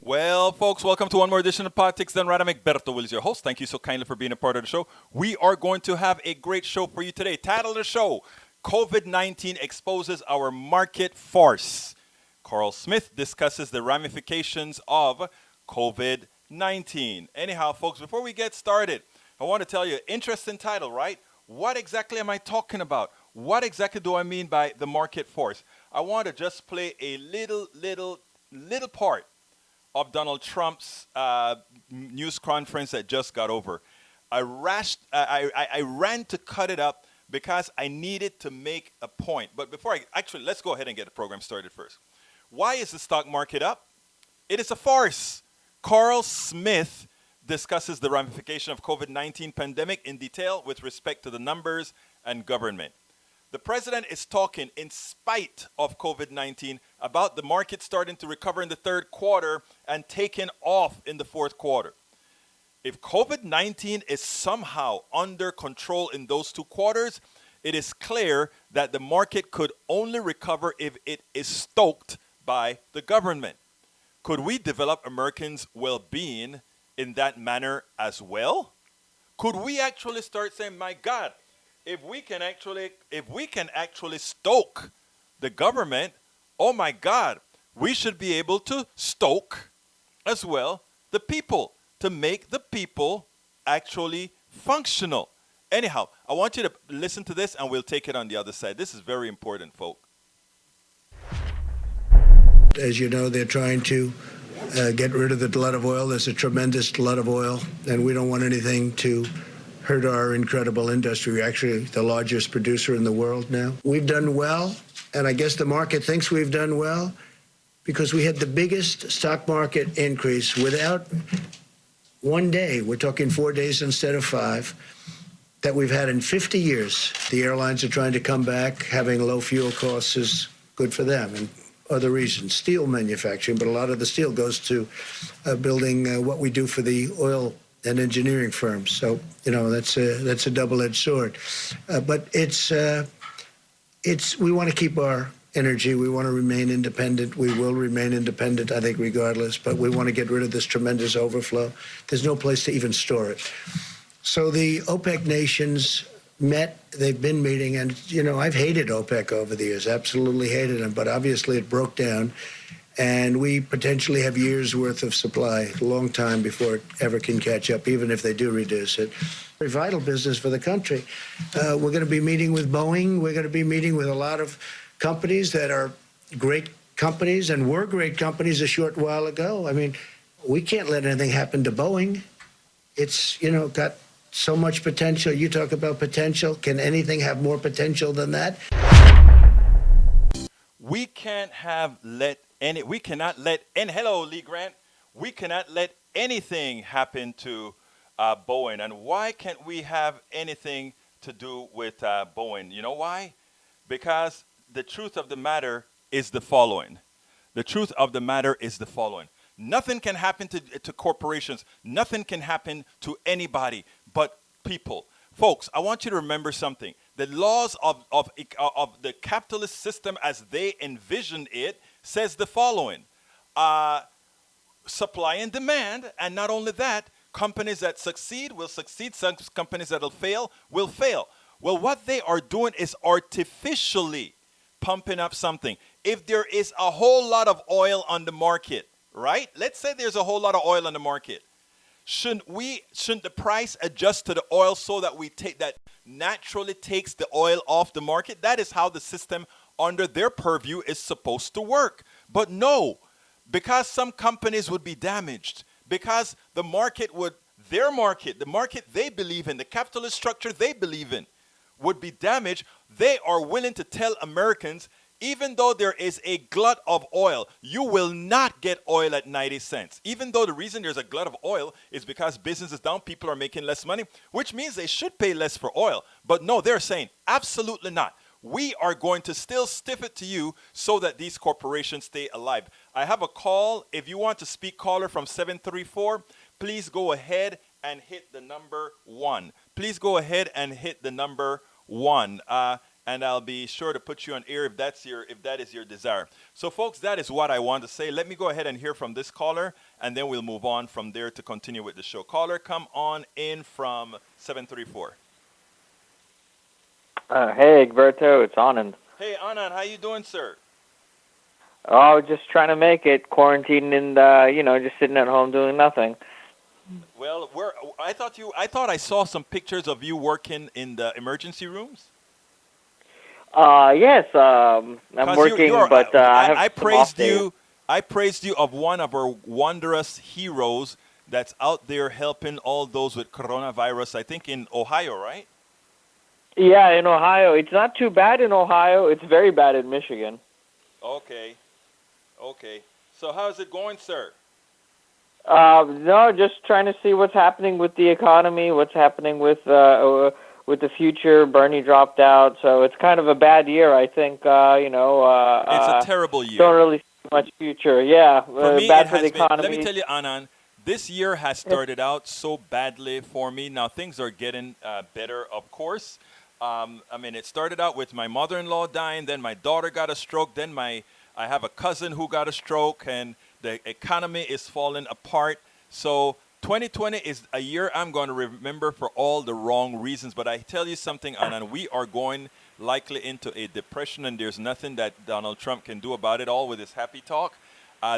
Well, folks, welcome to one more edition of Politics Done Right. I'm Egberto Willis, your host. Thank you so kindly for being a part of the show. We are going to have a great show for you today. Title of the show, COVID-19 exposes our market farce. Karl Smith discusses the ramifications of COVID-19. Anyhow, folks, before we get started, I want to tell you, interesting title, right? What exactly am I talking about? What exactly do I mean by the market force? I want to just play a little part of Donald Trump's news conference that just got over. I ran to cut it up because I needed to make a point. But let's go ahead and get the program started first. Why is the stock market up? It is a farce. Karl Smith discusses the ramification of COVID-19 pandemic in detail with respect to the numbers and government. The president is talking in spite of COVID-19 about the market starting to recover in the third quarter and taking off in the fourth quarter. If COVID-19 is somehow under control in those two quarters, it is clear that the market could only recover if it is stoked by the government. Could we develop Americans' well-being in that manner as well? Could we actually start saying, my God, if we can actually stoke the government, oh my God, we should be able to stoke as well the people to make the people actually functional. Anyhow, I want you to listen to this and we'll take it on the other side. This is very important, folks. As you know, they're trying to get rid of the glut of oil. There's a tremendous glut of oil, and we don't want anything to hurt our incredible industry. We're actually the largest producer in the world now. We've done well, and I guess the market thinks we've done well because we had the biggest stock market increase without one day, we're talking 4 days instead of 5, that we've had in 50 years. The airlines are trying to come back. Having low fuel costs is good for them, and other reasons. Steel manufacturing, but a lot of the steel goes to building what we do for the oil and engineering firms. So, you know, that's a double-edged sword. But we want to keep our energy. We want to remain independent. We will remain independent, I think, regardless. But we want to get rid of this tremendous overflow. There's no place to even store it. So the OPEC nations met, they've been meeting, and, you know, I've hated OPEC over the years, absolutely hated them, but obviously it broke down, and we potentially have years' worth of supply, a long time before it ever can catch up, even if they do reduce it. Very vital business for the country. We're going to be meeting with Boeing. We're going to be meeting with a lot of companies that are great companies and were great companies a short while ago. I mean, we can't let anything happen to Boeing. It's, you know, got so much potential. You talk about potential. Can anything have more potential than that? We cannot let hello, Lee Grant. We cannot let anything happen to Boeing. And why can't we have anything to do with Boeing? You know why? Because the truth of the matter is the following. Nothing can happen to corporations. Nothing can happen to anybody but people. Folks, I want you to remember something. The laws of the capitalist system as they envisioned it says the following. Supply and demand, and not only that, companies that succeed will succeed, some companies that will fail will fail. Well, what they are doing is artificially pumping up something. If there is a whole lot of oil on the market, right? Let's say there's a whole lot of oil on the market. Shouldn't the price adjust to the oil so that that naturally takes the oil off the market? That is how the system under their purview is supposed to work. But no, because some companies would be damaged, because the market the market they believe in, the capitalist structure they believe in would be damaged, they are willing to tell Americans, even though there is a glut of oil, you will not get oil at 90 cents. Even though the reason there's a glut of oil is because business is down, people are making less money, which means they should pay less for oil. But no, they're saying, absolutely not. We are going to still stiff it to you so that these corporations stay alive. I have a call. If you want to speak, caller from 734, please go ahead and hit the number 1. Please go ahead and hit the number 1. and I'll be sure to put you on air if that is your desire. So, folks, that is what I want to say. Let me go ahead and hear from this caller, and then we'll move on from there to continue with the show. Caller, come on in from 734. Hey, Egberto, it's Anand. Hey, Anand, how you doing, sir? Oh, just trying to make it, quarantined and, just sitting at home doing nothing. Well, I thought I saw some pictures of you working in the emergency rooms. Yes, I'm working, but I have I some off praised days. you. I praised you of one of our wondrous heroes that's out there helping all those with coronavirus. I think in Ohio, right? Yeah, in Ohio. It's not too bad in Ohio. It's very bad in Michigan. Okay. So how's it going, sir? No, just trying to see what's happening with the economy, what's happening with the future. Bernie dropped out, so it's kind of a bad year, I think. It's a terrible year. Don't really see much future. Yeah, For me, bad it for the has been. economy. Let me tell you, Anand, this year has started out so badly for me. Now things are getting better, of course. It started out with my mother-in-law dying, then my daughter got a stroke, then I have a cousin who got a stroke, and the economy is falling apart. So 2020 is a year I'm going to remember for all the wrong reasons. But I tell you something, Anand, we are going likely into a depression, and there's nothing that Donald Trump can do about it all with his happy talk.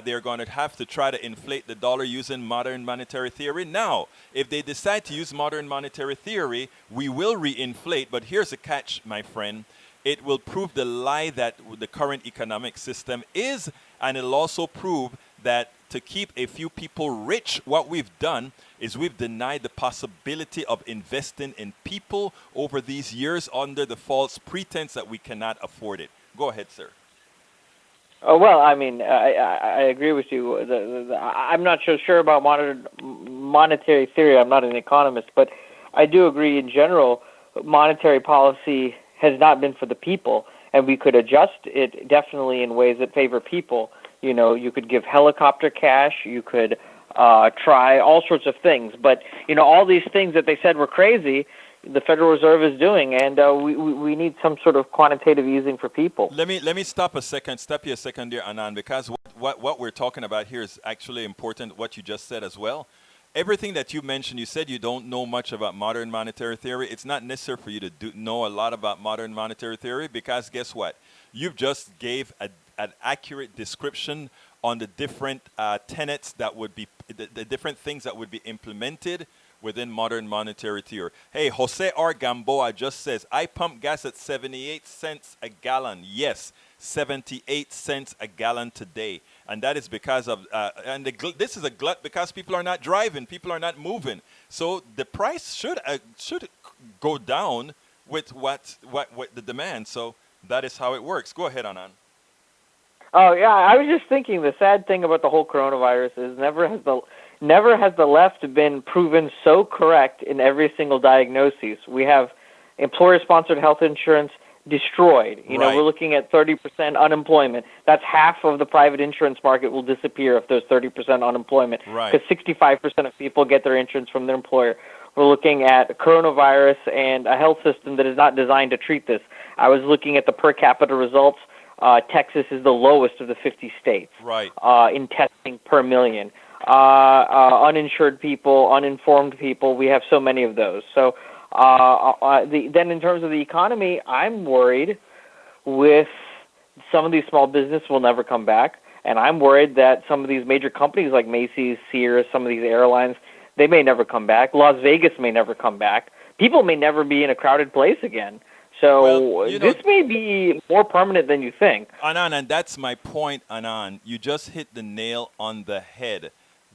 They're going to have to try to inflate the dollar using modern monetary theory. Now, if they decide to use modern monetary theory, we will reinflate. But here's a catch, my friend. It will prove the lie that the current economic system is, and it'll also prove that to keep a few people rich, what we've done is we've denied the possibility of investing in people over these years under the false pretense that we cannot afford it. Go ahead, sir. Oh, well, I agree with you. I'm not so sure about monetary theory. I'm not an economist, but I do agree in general monetary policy has not been for the people, and we could adjust it definitely in ways that favor people. You could give helicopter cash, you could try all sorts of things, but, all these things that they said were crazy, the Federal Reserve is doing, and we need some sort of quantitative easing for people. Let me stop you a second there, Anand, because what we're talking about here is actually important, what you just said as well. Everything that you mentioned, you said you don't know much about modern monetary theory. It's not necessary for you to know a lot about modern monetary theory, because guess what? You've just gave an accurate description on the different tenets that would be, the different things that would be implemented within modern monetary theory. Hey, Jose R. Gamboa just says, I pump gas at 78 cents a gallon. Yes, 78 cents a gallon today. And that is because of, this is a glut because people are not driving, people are not moving. So the price should go down with what the demand. So that is how it works. Go ahead, Anand. Oh, yeah, I was just thinking the sad thing about the whole coronavirus is never has the left been proven so correct in every single diagnosis. We have employer-sponsored health insurance destroyed. Right. We're looking at 30% unemployment. That's half of the private insurance market will disappear if there's 30% unemployment. Right. Because 65% of people get their insurance from their employer. We're looking at coronavirus and a health system that is not designed to treat this. I was looking at the per capita results. Texas is the lowest of the 50 states Right. In testing per million. Uninsured people, uninformed people, we have so many of those. So then in terms of the economy, I'm worried with some of these small business will never come back, and I'm worried that some of these major companies like Macy's, Sears, some of these airlines, they may never come back. Las Vegas may never come back. People may never be in a crowded place again. So this may be more permanent than you think. Anand, and that's my point, Anand. You just hit the nail on the head.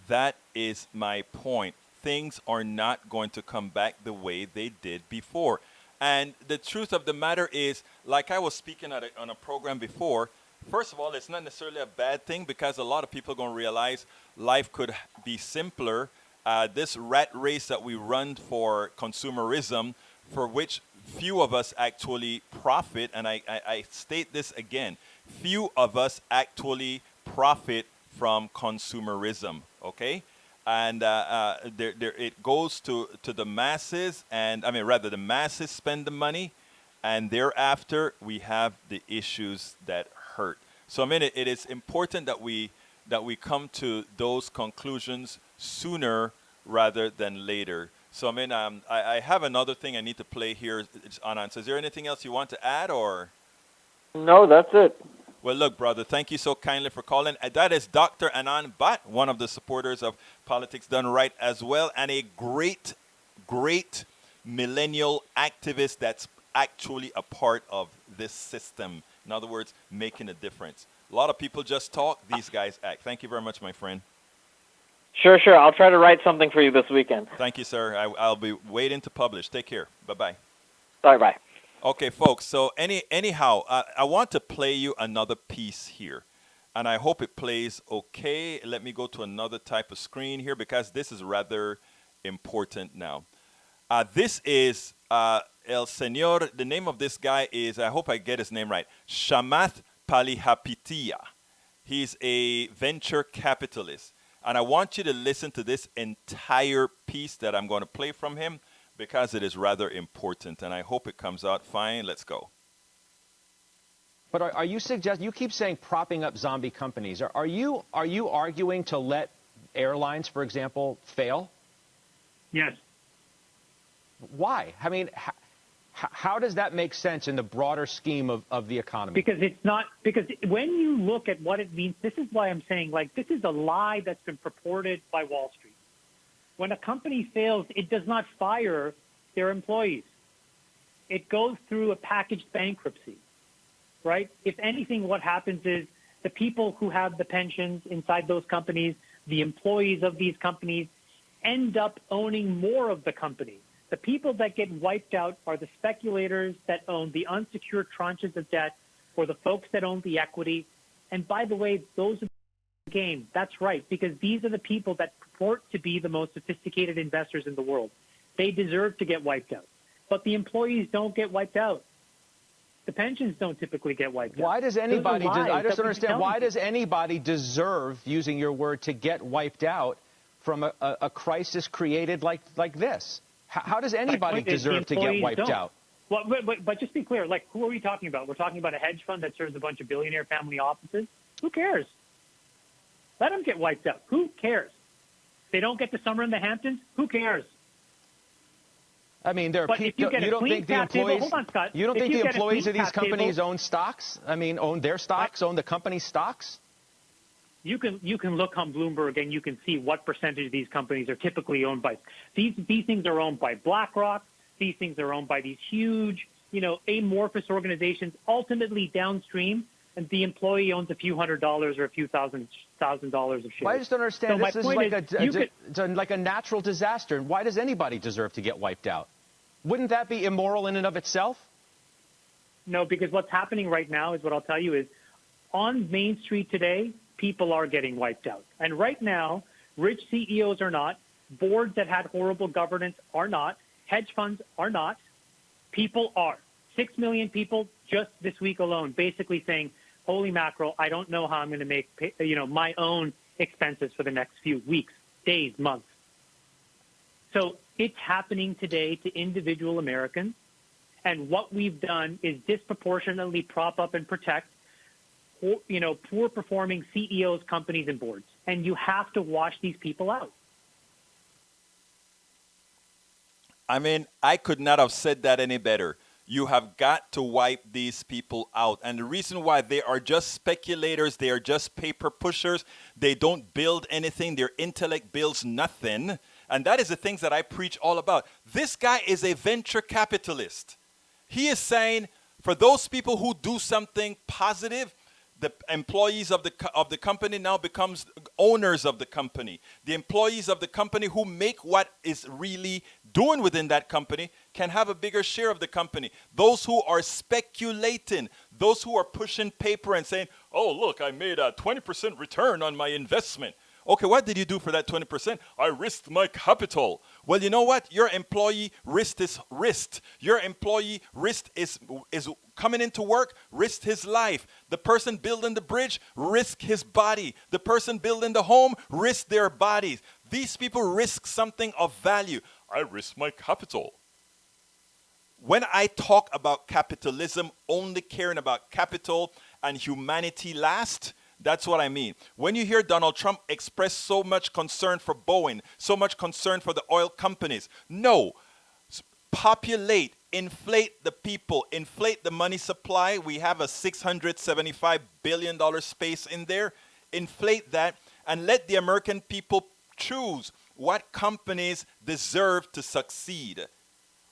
That is my point. Things are not going to come back the way they did before. And the truth of the matter is, like I was speaking on a program before, first of all, it's not necessarily a bad thing because a lot of people are going to realize life could be simpler. This rat race that we run for consumerism, for which few of us actually profit, and I state this again, few of us actually profit from consumerism, okay? And it goes to the masses, and the masses spend the money, and thereafter we have the issues that hurt. So I mean, it is important that we come to those conclusions sooner rather than later. So I mean, I have another thing I need to play here, Anand. So is there anything else you want to add, or? No, that's it. Well, look, brother, thank you so kindly for calling. That is Dr. Anand Bhatt, one of the supporters of Politics Done Right as well, and a great, great millennial activist that's actually a part of this system. In other words, making a difference. A lot of people just talk, these guys act. Thank you very much, my friend. Sure, sure. I'll try to write something for you this weekend. Thank you, sir. I'll be waiting to publish. Take care. Bye-bye. Sorry, bye. Okay, folks, so anyhow, I want to play you another piece here, and I hope it plays okay. Let me go to another type of screen here because this is rather important now. This is El Señor, the name of this guy is, I hope I get his name right, Shamath Palihapitiya. He's a venture capitalist, and I want you to listen to this entire piece that I'm going to play from him, because it is rather important, and I hope it comes out fine. Let's go. But are you suggesting, you keep saying propping up zombie companies. Are you arguing to let airlines, for example, fail? Yes. Why? I mean, how does that make sense in the broader scheme of the economy? Because it's not, because when you look at what it means, this is why I'm saying, like, this is a lie that's been purported by Wall Street. When a company fails, it does not fire their employees. It goes through a packaged bankruptcy, right? If anything, what happens is the people who have the pensions inside those companies, the employees of these companies, end up owning more of the company. The people that get wiped out are the speculators that own the unsecured tranches of debt, or the folks that own the equity. And by the way, those are the game. That's right, because these are the people that purport to be the most sophisticated investors in the world. They deserve to get wiped out. But the employees don't get wiped out. The pensions don't typically get wiped out. Why does anybody, I just don't understand, why does people. anybody deserve, using your word, to get wiped out from a crisis created like this? How does anybody deserve to get wiped out? Well, but just be clear, like, who are we talking about? We're talking about a hedge fund that serves a bunch of billionaire family offices? Who cares? Let them get wiped out. Who cares? They don't get to summer in the Hamptons? Who cares? I mean, there are people. You don't think the employees? Hold on, Scott. You don't think the employees of these companies own stocks? I mean, own their stocks, own the company's stocks? You can look on Bloomberg and you can see what percentage of these companies are typically owned by. These things are owned by BlackRock. These things are owned by these huge, amorphous organizations. Ultimately, downstream, and the employee owns a few $100s or a few $1,000 of shares. Well, I just don't understand. So this is like a natural disaster. And why does anybody deserve to get wiped out? Wouldn't that be immoral in and of itself? No, because what's happening right now is what I'll tell you is on Main Street today, people are getting wiped out. And right now, rich CEOs are not. Boards that had horrible governance are not. Hedge funds are not. People are. 6 million people just this week alone basically saying, holy mackerel, I don't know how I'm going to make my own expenses for the next few weeks, days, months. So it's happening today to individual Americans. And what we've done is disproportionately prop up and protect poor performing CEOs, companies, and boards. And you have to wash these people out. I mean, I could not have said that any better. You have got to wipe these people out. And the reason why, they are just speculators, they are just paper pushers, they don't build anything, their intellect builds nothing. And that is the things that I preach all about. This guy is a venture capitalist. He is saying, for those people who do something positive, the employees of the company now becomes owners of the company. The employees of the company who make what is really doing within that company can have a bigger share of the company. Those who are speculating, those who are pushing paper and saying, oh, look, I made a 20% return on my investment. Okay, what did you do for that 20%? I risked my capital. Well, you know what? Your employee risked his wrist. Your employee risked is coming into work, risked his life. The person building the bridge risked his body. The person building the home risked their bodies. These people risk something of value. I risked my capital. when I talk about capitalism, only caring about capital and humanity last, that's what I mean. When you hear Donald Trump express so much concern for Boeing, so much concern for the oil companies, no. Populate, inflate the people, inflate the money supply. We have a $675 billion space in there. Inflate that and let the American people choose what companies deserve to succeed.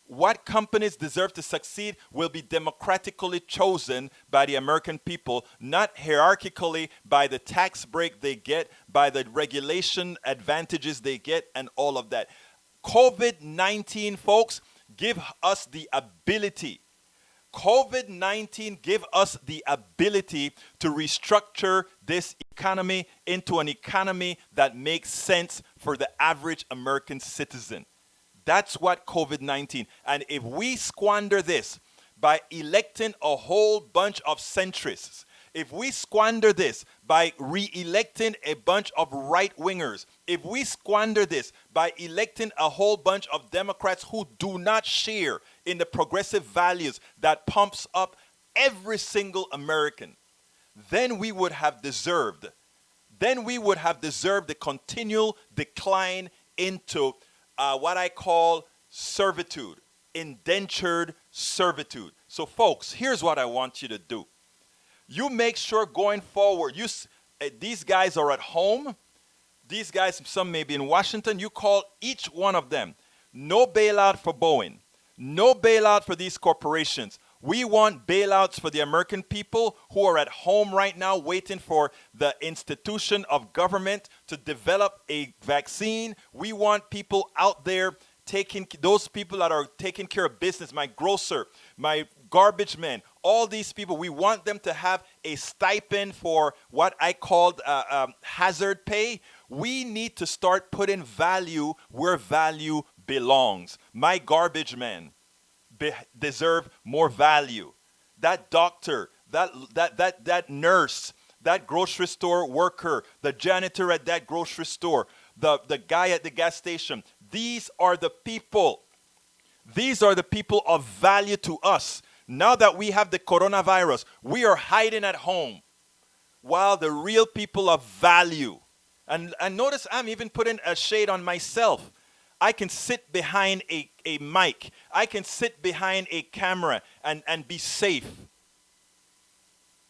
What companies deserve to succeed will be democratically chosen by the American people, not hierarchically by the tax break they get, by the regulation advantages they get, and all of that. COVID-19, folks, give us the ability. COVID-19 give us the ability to restructure this economy into an economy that makes sense for the average American citizen. That's what COVID-19. And if we squander this by electing a whole bunch of centrists, if we squander this by re-electing a bunch of right-wingers, if we squander this by electing a whole bunch of Democrats who do not share in the progressive values that pumps up every single American, then we would have deserved the continual decline into what I call servitude, indentured servitude. So folks, here's what I want you to do. You make sure going forward, these guys are at home. These guys, some may be in Washington. You call each one of them. No bailout for Boeing. No bailout for these corporations. We want bailouts for the American people who are at home right now waiting for the institution of government to develop a vaccine. We want people out there those people that are taking care of business, my grocer, my garbage man, all these people, we want them to have a stipend for what I called hazard pay. We need to start putting value where value belongs. My garbage man deserve more value. That doctor, that nurse, that grocery store worker, the janitor at that grocery store, the guy at the gas station, these are the people. These are the people of value to us. Now that we have the coronavirus, we are hiding at home while the real people of value, and notice I'm even putting a shade on myself. I can sit behind a mic. I can sit behind a camera and be safe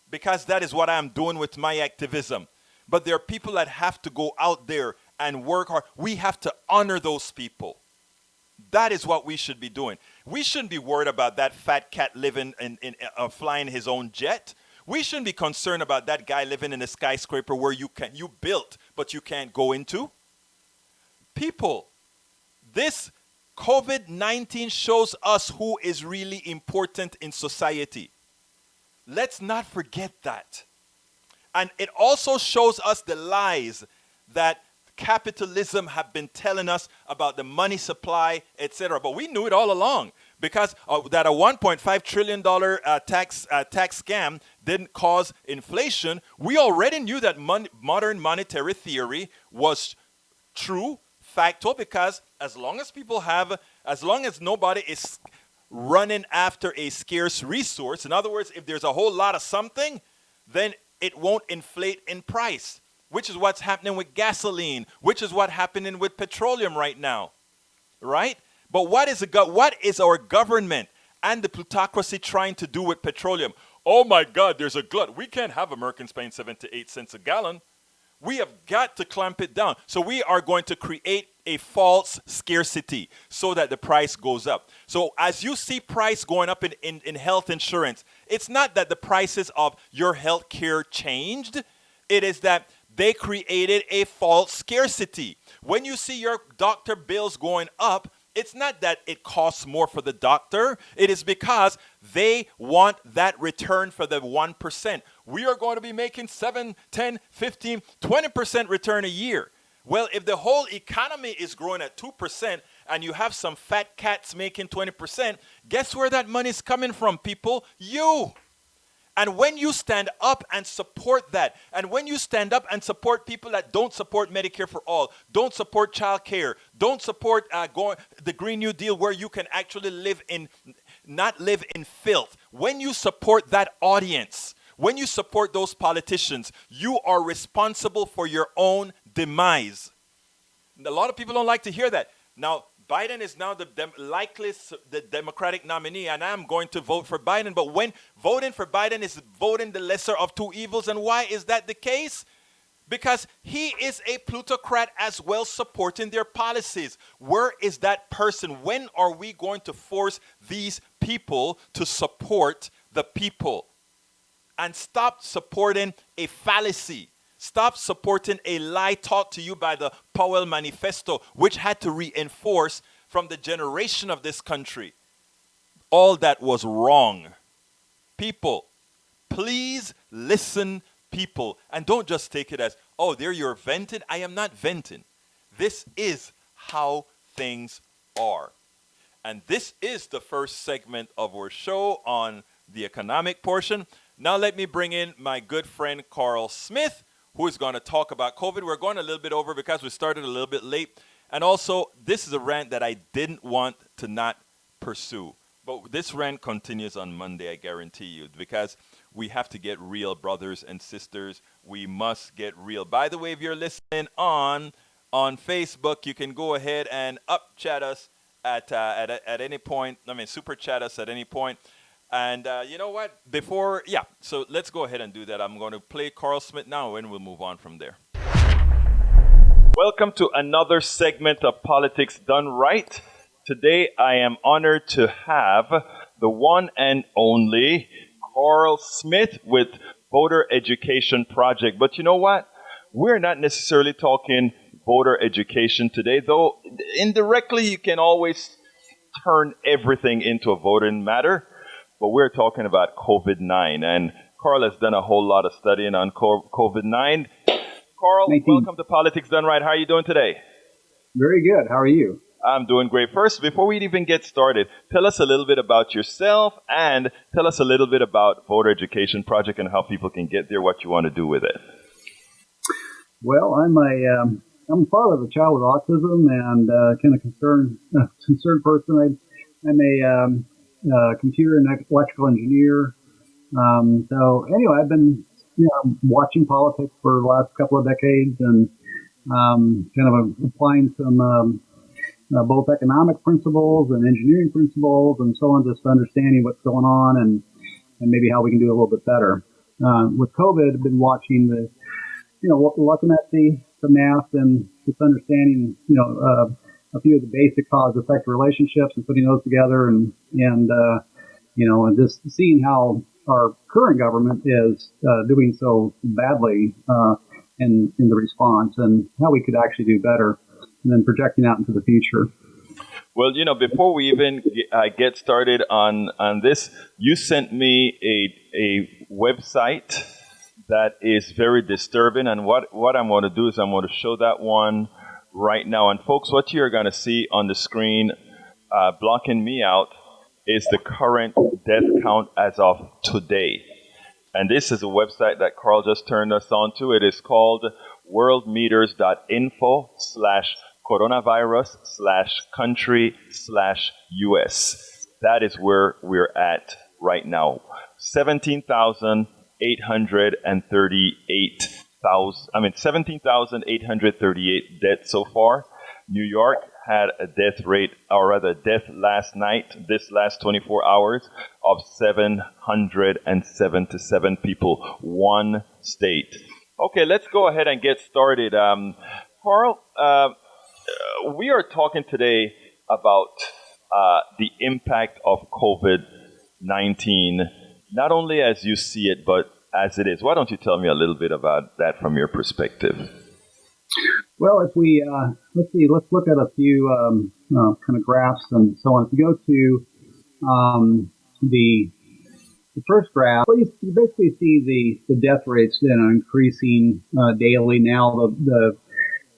because that is what I'm doing with my activism. But there are people that have to go out there and work hard. We have to honor those people. That is what we should be doing. We shouldn't be worried about that fat cat living flying his own jet. We shouldn't be concerned about that guy living in a skyscraper where you built but you can't go into. People, this COVID-19 shows us who is really important in society. Let's not forget that. And it also shows us the lies that capitalism have been telling us about the money supply, etc. But we knew it all along because that a $1.5 trillion tax scam didn't cause inflation. We already knew that modern monetary theory was true, factual, because as long as nobody is running after a scarce resource, in other words, if there's a whole lot of something, then it won't inflate in price, which is what's happening with gasoline, which is what's happening with petroleum right now, right? But what is our government and the plutocracy trying to do with petroleum? Oh my God, there's a glut. We can't have Americans paying 7 to 8 cents a gallon. We have got to clamp it down. So we are going to create a false scarcity so that the price goes up. So as you see price going up in health insurance, it's not that the prices of your health care changed. It is that they created a false scarcity. When you see your doctor bills going up, it's not that it costs more for the doctor. It is because they want that return for the 1%. We are going to be making 7, 10, 15, 20% return a year. Well, if the whole economy is growing at 2% and you have some fat cats making 20%, guess where that money is coming from, people? You. And when you stand up and support that, and when you stand up and support people that don't support Medicare for all, don't support child care, don't support the Green New Deal where you can actually live in not live in filth. When you support that audience, when you support those politicians, you are responsible for your own demise. A lot of people don't like to hear that. Now, Biden is now the Democratic nominee, and I'm going to vote for Biden. But when voting for Biden is voting the lesser of two evils, and why is that the case? Because he is a plutocrat as well, supporting their policies. Where is that person? When are we going to force these people to support the people? And stop supporting a fallacy. Stop supporting a lie taught to you by the Powell Manifesto, which had to reinforce from the generation of this country all that was wrong. People, please listen, people, and don't just take it as, oh, there you're venting. I am not venting. This is how things are. And this is the first segment of our show on the economic portion. Now let me bring in my good friend Karl Smith, who is going to talk about COVID. We're going a little bit over because we started a little bit late. And also, this is a rant that I didn't want to not pursue. But this rant continues on Monday, I guarantee you, because we have to get real, brothers and sisters. We must get real. By the way, if you're listening on Facebook, you can go ahead and up chat us at any point. I mean, super chat us at any point. And you know what? So let's go ahead and do that. I'm going to play Karl Smith now, and we'll move on from there. Welcome to another segment of Politics Done Right. Today, I am honored to have the one and only Karl Smith with Voter Education Project. But you know what? We're not necessarily talking voter education today, though indirectly you can always turn everything into a voting matter. But we're talking about COVID-19, and Karl has done a whole lot of studying on COVID-19. Karl, welcome to Politics Done Right. How are you doing today? Very good. How are you? I'm doing great. First, before we even get started, tell us a little bit about yourself and tell us a little bit about Voter Education Project and how people can get there, what you want to do with it. Well, I'm a father of a child with autism and kind of concerned person. I'm a computer and electrical engineer. So anyway, I've been watching politics for the last couple of decades and kind of applying some both economic principles and engineering principles and so on, just understanding what's going on and maybe how we can do a little bit better. With COVID, I've been watching looking at the math and just understanding, a few of the basic cause-effect relationships and putting those together and just seeing how our current government is doing so badly in the response and how we could actually do better and then projecting out into the future. Well, before we even get started on this, you sent me a website that is very disturbing. And what I'm going to do is I'm going to show that one right now. And folks, what you're going to see on the screen blocking me out is the current death count as of today. And this is a website that Karl just turned us on to. It is called worldmeters.info/coronavirus/country/US. That is where we're at right now. 17,838 deaths so far. New York had a death rate, or rather death last night, this last 24 hours, of 777 people, one state. Okay, let's go ahead and get started. Karl, we are talking today about the impact of COVID-19, not only as you see it, but as it is. Why don't you tell me a little bit about that from your perspective? Well, if we let's look at a few kind of graphs and so on. If you go to the first graph, well, you basically see the death rates increasing daily. Now the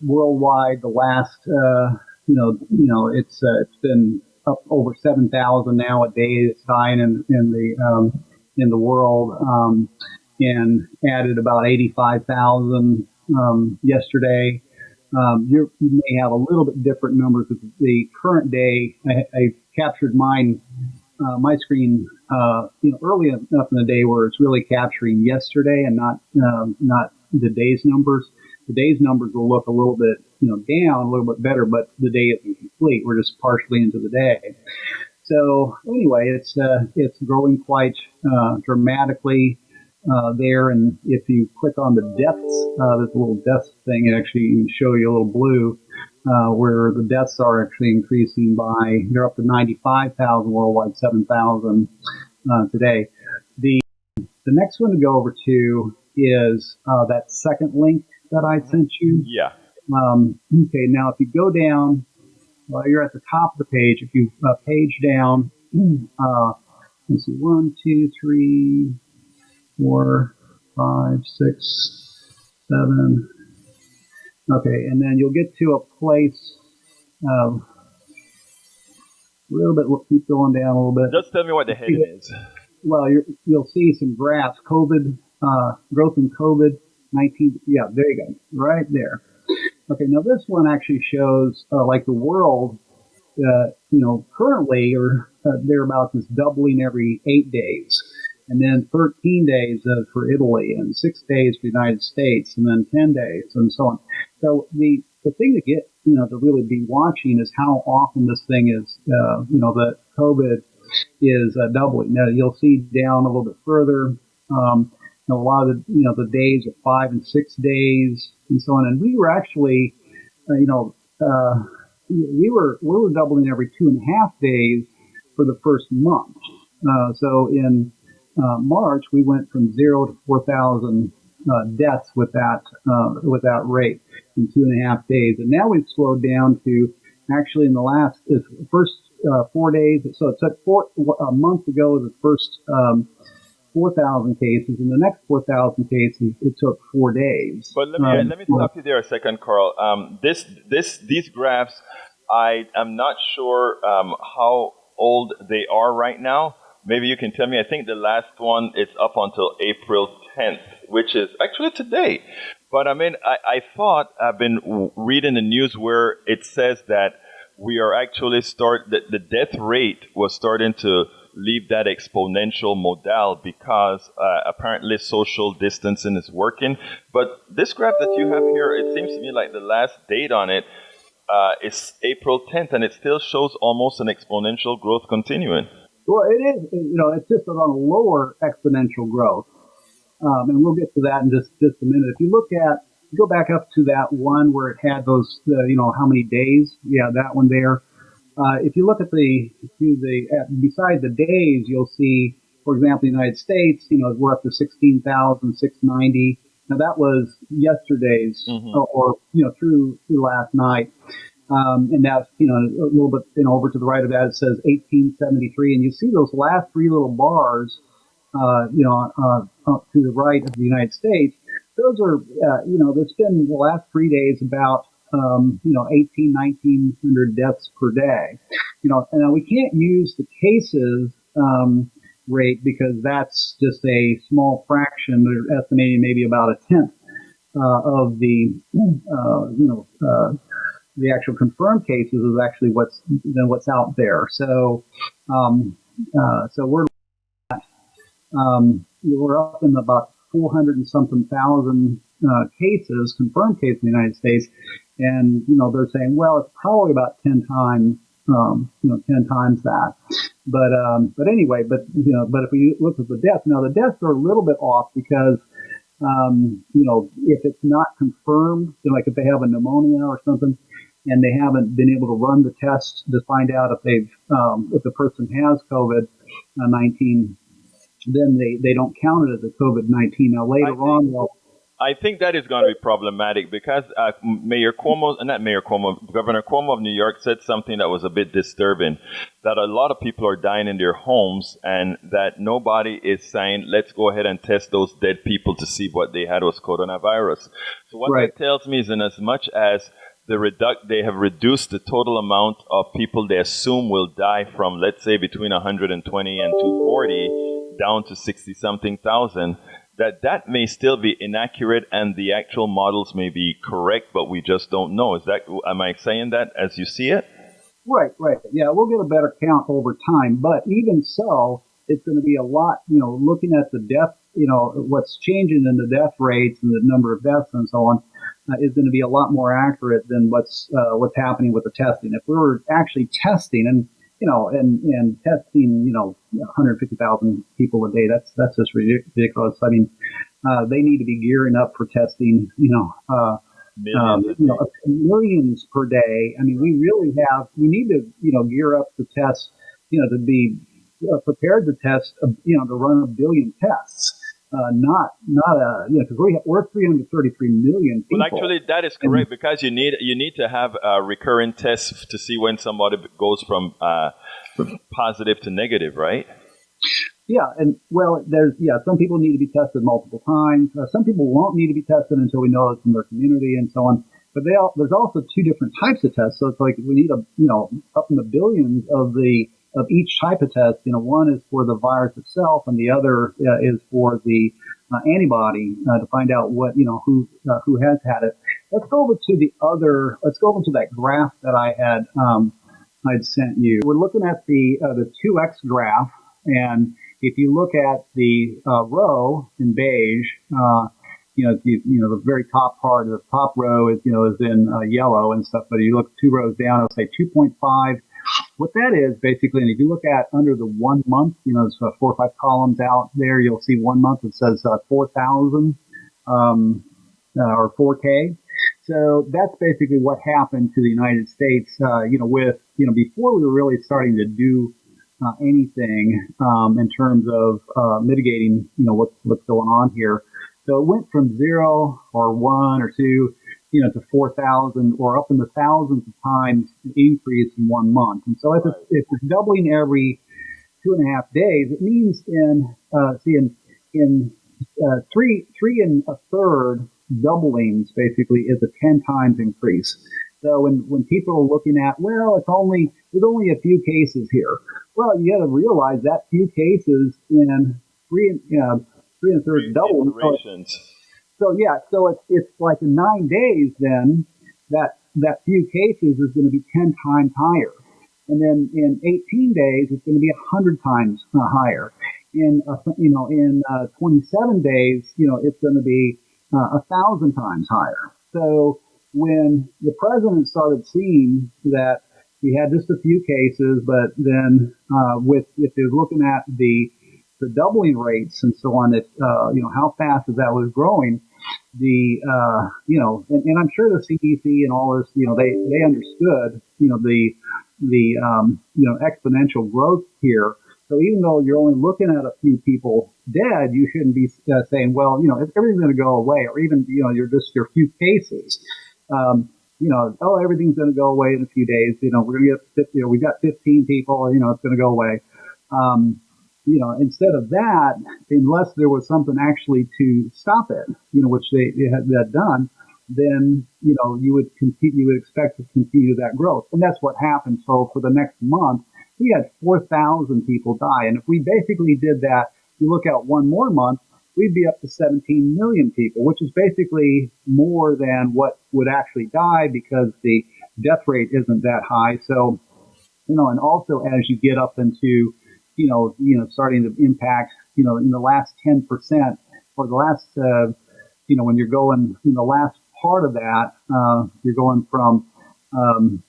worldwide, the last it's been up over 7,000 now a day. It's dying in the world, and added about 85,000 yesterday. You may have a little bit different numbers. The current day, I captured mine my screen, early enough in the day where it's really capturing yesterday and not the day's numbers. The day's numbers will look a little bit, down a little bit better, but the day isn't complete. We're just partially into the day. So anyway, it's growing quite dramatically there. And if you click on the deaths, there's a little deaths thing. It actually show you a little blue where the deaths are actually increasing they're up to 95,000 worldwide, 7,000 today. The next one to go over to is that second link that I sent you. Yeah. Okay, now if you go down, you're at the top of the page. If you page down, let's see, 1, 2, 3, 4, 5, 6, 7. Okay, and then you'll get to a place, a little bit, keep going down a little bit. Just tell me what the heading is. Well, you'll see some graphs, COVID, growth in COVID-19. Yeah, there you go, right there. Okay, now this one actually shows, like the world, currently, or thereabouts is doubling every 8 days. And then 13 days for Italy, and 6 days for the United States, and then 10 days, and so on. So the thing to get, to really be watching is how often this thing is, that COVID is doubling. Now you'll see down a little bit further, a lot of the days are 5 and 6 days, and so on. And we were actually, we were doubling every 2.5 days for the first month. So in March, we went from 0 to 4,000 deaths with that rate in 2.5 days, and now we've slowed down to actually in the first 4 days. So it took a month ago the first 4,000 cases, and the next 4,000 cases it took 4 days. But let me stop you there a second, Karl. These graphs, I am not sure how old they are right now. Maybe you can tell me. I think the last one is up until April 10th, which is actually today. But I thought I've been reading the news where it says that we are actually the death rate was starting to leave that exponential model because apparently social distancing is working. But this graph that you have here, it seems to me like the last date on it is April 10th, and it still shows almost an exponential growth continuing. Well, it is, it's just on a lower exponential growth. And we'll get to that in just a minute. If you go back up to that one where it had those, how many days? Yeah, that one there. If you look at beside the days, you'll see, for example, the United States, we're up to 16,690. Now that was yesterday's, or through last night. And that's, a little bit, over to the right of that, it says 1873. And you see those last three little bars, to the right of the United States. Those are, there's been the last 3 days about, 1,900 deaths per day. And we can't use the cases, rate because that's just a small fraction. They're estimating maybe about a tenth, of the actual confirmed cases is actually what's out there. So, we're up in about 400 and something thousand cases, confirmed cases in the United States, and they're saying, well, it's probably about 10 times, 10 times that. But anyway, but if we look at the deaths, now the deaths are a little bit off because if it's not confirmed, like if they have a pneumonia or something, and they haven't been able to run the test to find out if if the person has COVID-19, then they don't count it as a COVID-19. Now later on, I think that is going to be problematic because Governor Cuomo of New York said something that was a bit disturbing, that a lot of people are dying in their homes and that nobody is saying, let's go ahead and test those dead people to see what they had was coronavirus. So what that tells me is in as much as they have reduced the total amount of people they assume will die from, let's say, between 120 and 240 down to 60-something thousand, that may still be inaccurate and the actual models may be correct, but we just don't know. Am I saying that as you see it? Right, right. Yeah, we'll get a better count over time. But even so, it's going to be a lot, looking at the death, what's changing in the death rates and the number of deaths and so on, is going to be a lot more accurate than what's happening with the testing. If we were actually testing and testing, 150,000 people a day, that's just ridiculous. I mean, they need to be gearing up for testing, millions per day. I mean, we need to, gear up to test, to be prepared to test, to run a billion tests. Because we're 333 million people. Well, actually, that is correct because you need to have recurrent tests to see when somebody goes from positive to negative, right? Yeah, and some people need to be tested multiple times. Some people won't need to be tested until we know it's in their community and so on. But there's also two different types of tests. So it's like we need up in the billions of each type of test. One is for the virus itself, and the other is for the antibody to find out what who has had it. Let's go over to that graph that I'd sent you. We're looking at the 2x graph, and if you look at the row in beige, the very top part, the top row is in yellow and stuff. But if you look 2 rows down, it'll say 2.5. What that is basically, and if you look at under the 1 month, there's 4 or 5 columns out there. You'll see 1 month. It says 4,000 or 4K. So that's basically what happened to the United States. Before we were really starting to do anything in terms of mitigating, what's going on here. So it went from 0 or 1 or 2, to 4,000 or up in the thousands of times increase in 1 month. And so if it's doubling every 2.5 days, it means in 3 and a third doublings basically is a 10 times increase. So when people are looking at, there's only a few cases here. Well, you got to realize that few cases in 3 and a third double. So it's like in 9 days then that few cases is going to be 10 times higher. And then in 18 days, it's going to be 100 times higher. In 27 days, it's going to be 1,000 times higher. So when the president started seeing that we had just a few cases, but then if you're looking at the doubling rates and so on, how fast that was growing, and I'm sure the CDC and all this, they understood, the exponential growth here. So even though you're only looking at a few people dead, you shouldn't be saying, everything's going to go away, or even, you're just your few cases. Everything's going to go away in a few days. We're going to get, we got 15 people, it's going to go away. Instead of that, unless there was something actually to stop it, which they had that done, then, you would expect to continue that growth. And that's what happened. So for the next month, we had 4,000 people die. And if we basically did that, you look at 1 more month, we'd be up to 17 million people, which is basically more than what would actually die because the death rate isn't that high. So, and also as you get up into, starting to impact, in the last 10% or the last, when you're going in the last part of that, you're going from 1%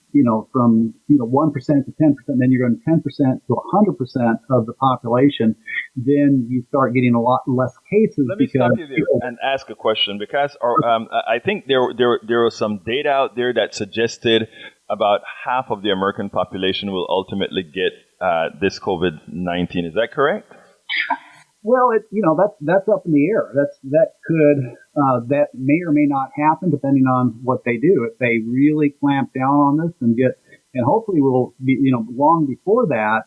to 10%, then you're going 10% to 100% of the population, then you start getting a lot less cases. Let me stop you there and ask a question because I think there was some data out there that suggested about half of the American population will ultimately get this COVID-19. Is that correct? Well, that's up in the air. That may or may not happen depending on what they do. If they really clamp down on this and hopefully we'll be, long before that,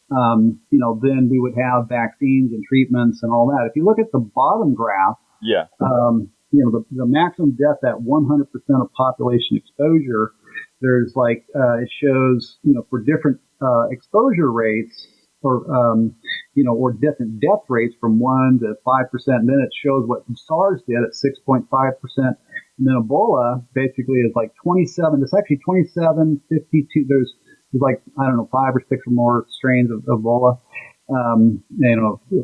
then we would have vaccines and treatments and all that. If you look at the bottom graph, the maximum death at 100% of population exposure, there's it shows, for different exposure rates, or different death rates from 1 to 5%. And then it shows what SARS did at 6.5%. And then Ebola basically is 27. It's actually 27, 52. there's like, I don't know, 5 or 6 or more strains of Ebola. A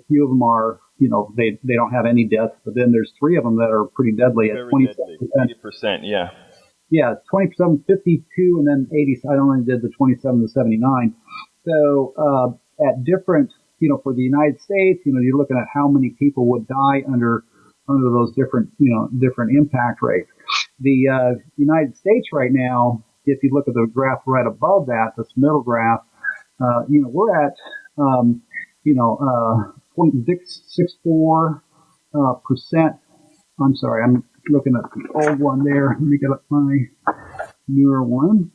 few of them are, they don't have any deaths, but then there's 3 of them that are pretty deadly at 27%. 80%, yeah. Yeah, 27, 52, and then 80. I only did the 27 to 79. So at different, for the United States, you're looking at how many people would die under those different, different impact rates. The United States right now, if you look at the graph right above that, this middle graph, we're at 0.664 percent. I'm sorry, I'm looking at the old one there. Let me get up my newer one.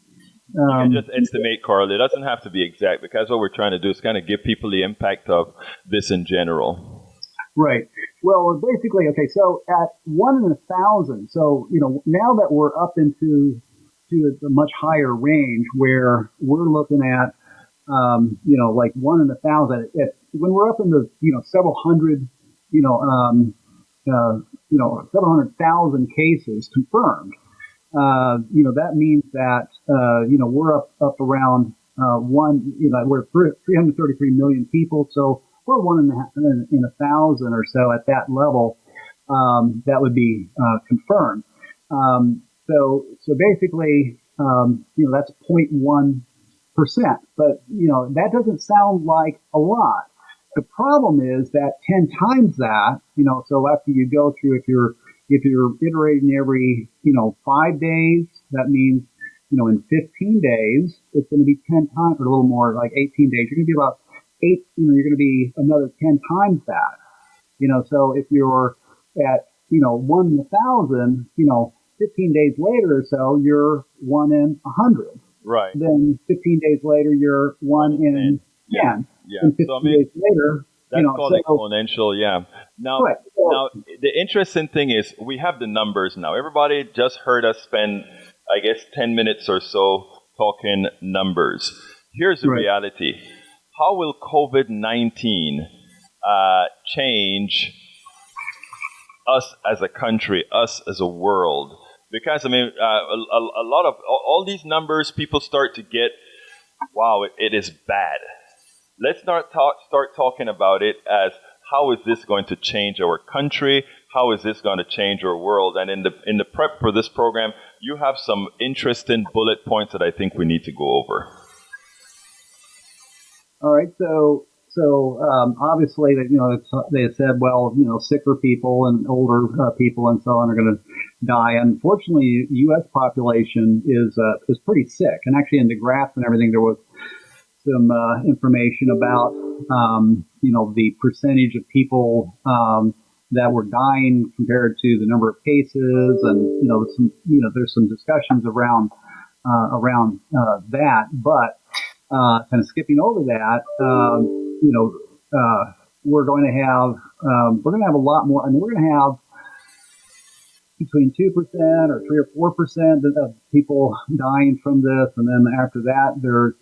You can just estimate, Karl. It doesn't have to be exact, because what we're trying to do is kind of give people the impact of this in general. Right. Well, basically, okay, so at 1 in 1,000, so, now that we're up into a much higher range where we're looking at, like 1 in 1,000, when we're up into, several hundred, several 100,000 cases confirmed, that means that, we're up around, we're 333 million people. So we're 1 in 1,000 or so at that level, that would be, confirmed. So basically, that's 0.1%, but, that doesn't sound like a lot. The problem is that 10 times that, so after you go through, if you're iterating every, 5 days, that means, in 15 days, it's going to be 10 times, or a little more, like 18 days. You're going to be about 8, you're going to be another 10 times that, so if you're at, 1 in 1,000, 15 days later or so, you're 1 in 100. Right. Then 15 days later, you're 1 in 10. Yeah. And 15 days later, that's called exponential, yeah. Now, right. Now, the interesting thing is we have the numbers now. Everybody just heard us spend, I guess, 10 minutes or so talking numbers. Here's the reality. How will COVID-19 change us as a country, us as a world? Because, a lot of all these numbers, people start to get, wow, it is bad. Let's start talking about it as, how is this going to change our country? How is this going to change our world? And in the prep for this program, you have some interesting bullet points that I think we need to go over. All right. So obviously, they said, well, sicker people and older people and so on are going to die. Unfortunately, the U.S. population is pretty sick. And actually, in the graphs and everything, there was some information about the percentage of people that were dying compared to the number of cases, and there's some discussions around that. But kind of skipping over that, we're going to have a lot more. I mean, we're going to have between 2% or 3 or 4% of people dying from this, and then after that, there's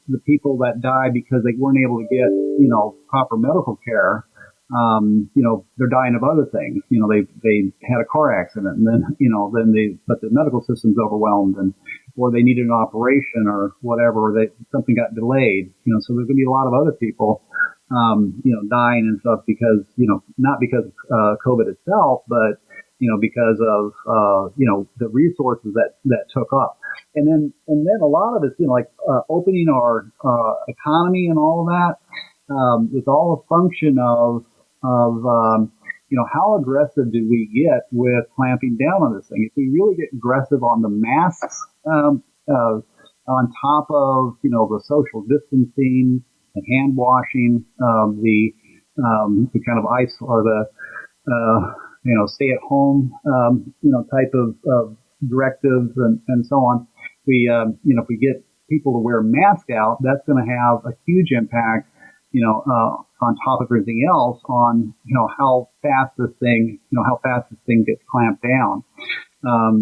the people that die because they weren't able to get proper medical care. They're dying of other things. They had a car accident, and then but the medical system's overwhelmed, or they needed an operation or whatever, or something got delayed. So there's going to be a lot of other people, dying and stuff because not because of COVID itself, but because of, the resources that took up. And then a lot of it's, opening our, economy and all of that, is all a function of, how aggressive do we get with clamping down on this thing? If we really get aggressive on the masks, on top of, the social distancing and hand washing, the kind of ice or the, stay at home, type of directives and so on. If we get people to wear masks out, that's going to have a huge impact, on top of everything else on, how fast this thing gets clamped down.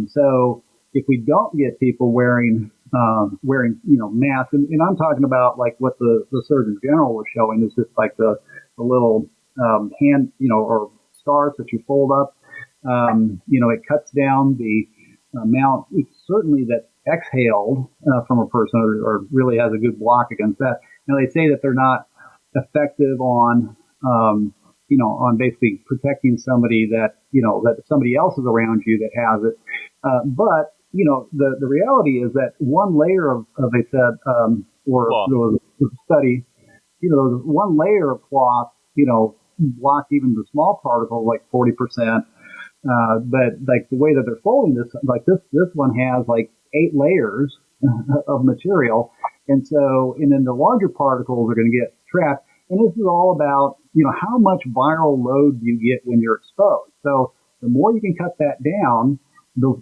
So if we don't get people wearing masks, and I'm talking about like what the Surgeon General was showing is just like the little, hand, or scarves that you fold up. It cuts down the amount, certainly that exhaled from a person or really has a good block against that. They say that they're not effective on, on basically protecting somebody that somebody else is around you that has it. But the reality is that one layer of they said, there was a study, one layer of cloth, blocked even the small particles like 40%. But like the way that they're folding this, like this one has like 8 layers of material. And then the larger particles are going to get trapped. And this is all about, how much viral load do you get when you're exposed. So the more you can cut that down, the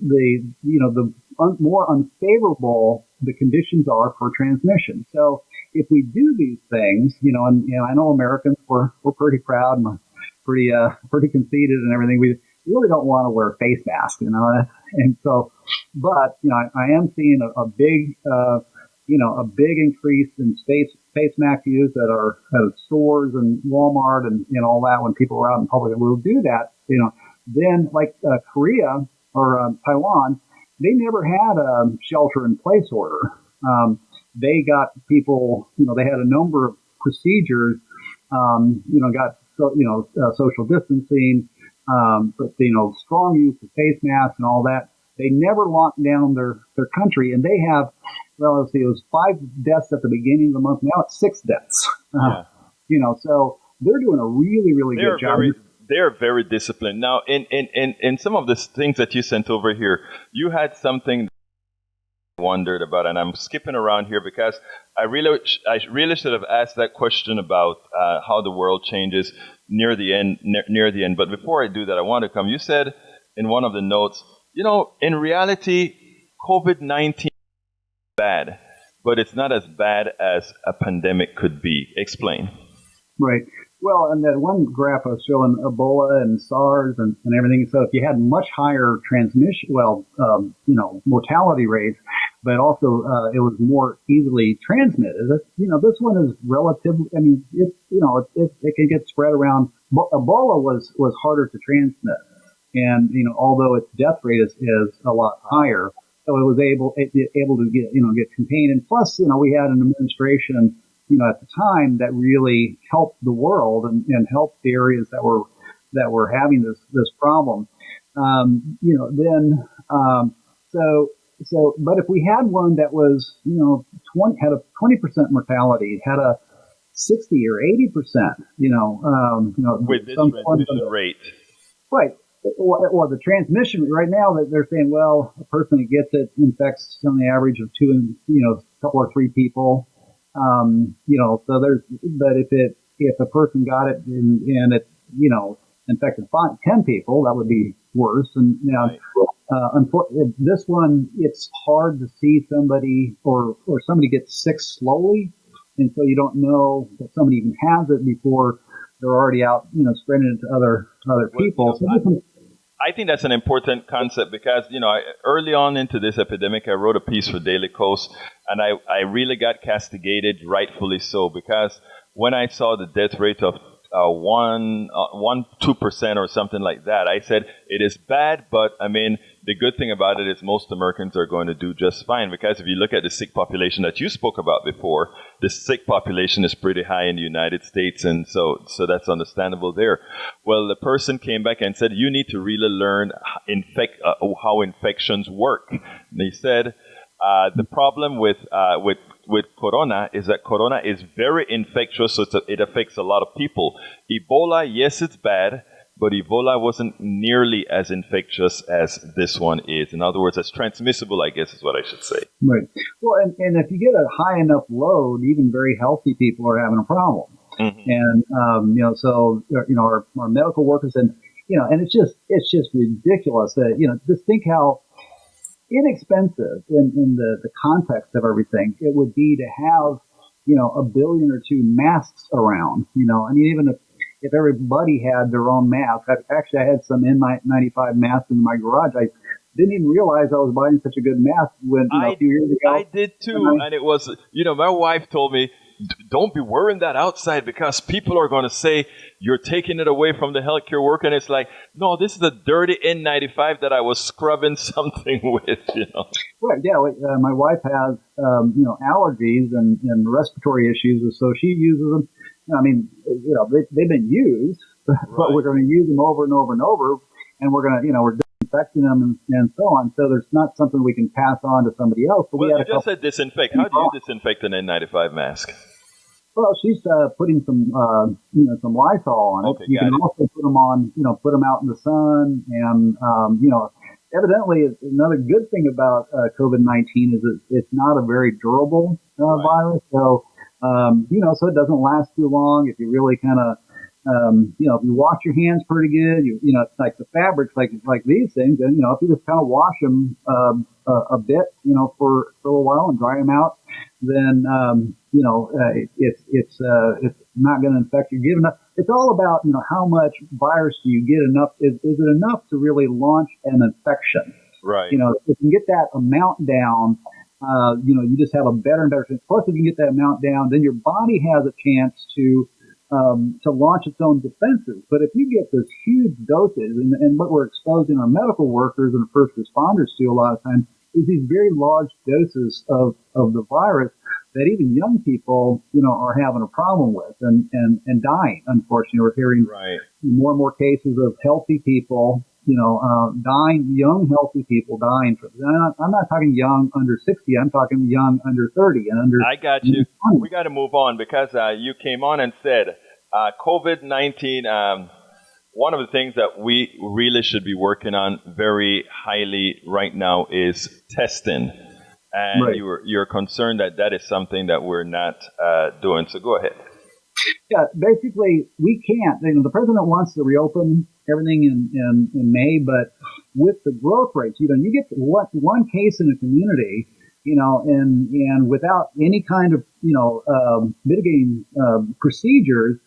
more unfavorable the conditions are for transmission. So if we do these things, and I know Americans, we're pretty proud and pretty conceited and everything. We really don't want to wear face masks, and so, but, I am seeing a big increase in face mask use at stores and Walmart and all that when people are out in public. We'll do that, then like Korea or Taiwan, they never had a shelter in place order. They got people, they had a number of procedures, social distancing, but, strong use of face masks and all that. They never locked down their country, and they have, let's see, it was 5 deaths at the beginning of the month. Now it's 6 deaths. So they're doing a really, really good job. They're very disciplined. Now, in some of the things that you sent over here, you had something I wondered about, and I'm skipping around here because I really should have asked that question about how the world changes near the end. But before I do that, I want to come. You said in one of the notes, in reality, COVID-19 is bad, but it's not as bad as a pandemic could be. Explain. Right. Well, and that one graph I was showing Ebola and SARS and everything. So if you had much higher transmission, mortality rates, but also it was more easily transmitted. This one is relatively. I mean, it can get spread around. Ebola was harder to transmit, and although its death rate is a lot higher, so it was able to get contained. And plus, we had an administration, at the time that really helped the world and helped the areas that were having this problem. But if we had one that was, had a 20% mortality, had a 60 or 80%, with this transmission rate, right? Or the transmission right now that they're saying, well, a person that gets it infects on the average of 2 and a couple or 3 people. So but if a person got it and it, infected 10 people, that would be worse. And this one, it's hard to see somebody or somebody gets sick slowly. And so you don't know that somebody even has it before they're already out, spreading it to other people. I think that's an important concept because, early on into this epidemic, I wrote a piece for Daily Kos, and I really got castigated, rightfully so, because when I saw the death rate of 2% or something like that, I said, it is bad, but I mean, the good thing about it is most Americans are going to do just fine, because if you look at the sick population that you spoke about before, the sick population is pretty high in the United States, and so that's understandable there. Well, the person came back and said, you need to really learn how infections work. And he said, the problem with corona is that corona is very infectious, so it affects a lot of people. Ebola, yes, it's bad, but Ebola wasn't nearly as infectious as this one is. In other words, as transmissible, I guess is what I should say. Right. Well, and if you get a high enough load, even very healthy people are having a problem. Mm-hmm. And, so, our medical workers and it's just ridiculous that, just think how inexpensive in the context of everything it would be to have, 1 billion or 2 masks around, I mean, even if everybody had their own mask. I had some N95 masks in my garage. I didn't even realize I was buying such a good mask when a few years ago. I did too, and it was, my wife told me, don't be wearing that outside because people are going to say you're taking it away from the healthcare worker. And it's like, no, this is a dirty N95 that I was scrubbing something with, Right. Yeah. My wife has, allergies and respiratory issues, so she uses them. I mean, they've been used, but we're going to use them over and over and over, and we're going to, we're disinfecting them and so on. So there's not something we can pass on to somebody else. But well, you just said disinfect. How do you disinfect an N95 mask? Well, she's putting some Lysol on it. Okay, you can also put them on, put them out in the sun, and evidently, another good thing about COVID-19 is that it's not a very durable virus. So, so it doesn't last too long. If you really kind of, if you wash your hands pretty good, it's like the fabrics, like these things, and if you just kind of wash them a bit, for a little while and dry them out, then it's not going to infect you. It's all about how much virus do you get enough? Is it enough to really launch an infection? Right. If you can get that amount down, you just have a better and better chance. Plus, if you can get that amount down, then your body has a chance to launch its own defenses. But if you get this huge doses, and what we're exposing our medical workers and first responders to a lot of times is these very large doses of the virus that even young people, are having a problem with and dying. Unfortunately, we're hearing more and more cases of healthy people, dying, young, healthy people dying. I'm not talking young under 60. I'm talking young under 30 and under. I got you. 20. We got to move on because you came on and said COVID-19. One of the things that we really should be working on very highly right now is testing. And you're concerned that is something that we're not doing. So go ahead. Yeah, basically, we can't. The president wants to reopen everything in May, but with the growth rates, you get one case in a community, and without any kind of, mitigating procedures,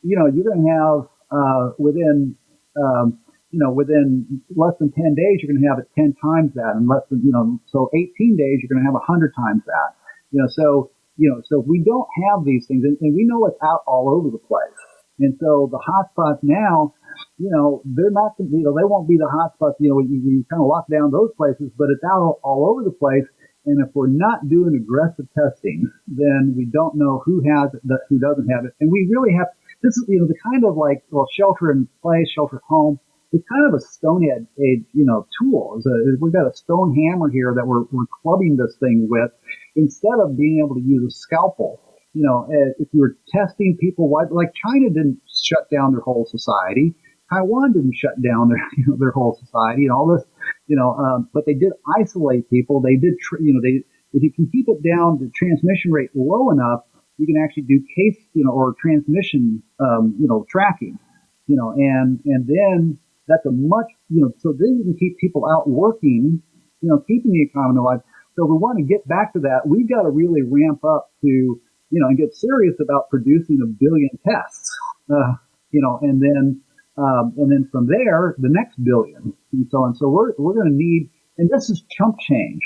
you're going to have within less than 10 days, you're going to have it 10 times that, and less than, so 18 days, you're going to have 100 times that, so if we don't have these things, and we know it's out all over the place, and so the hotspots now, they're not, they won't be the hotspots, you kind of lock down those places, but it's out all over the place. And if we're not doing aggressive testing, then we don't know who has it, who doesn't have it. And we really have, this is, the kind of shelter in place, shelter at home. It's kind of a stone age, tool. We've got a stone hammer here that we're clubbing this thing with instead of being able to use a scalpel. If you were testing people, like China didn't shut down their whole society. Taiwan didn't shut down their whole society and all this, but they did isolate people. They did, if you can keep it down, the transmission rate low enough, you can actually do case, or transmission, tracking, and then that's a much, so then you can keep people out working, keeping the economy alive. So if we want to get back to that, we've got to really ramp up to, and get serious about producing 1 billion tests, and then from there, the next billion, and so on. So we're going to need, and this is chump change.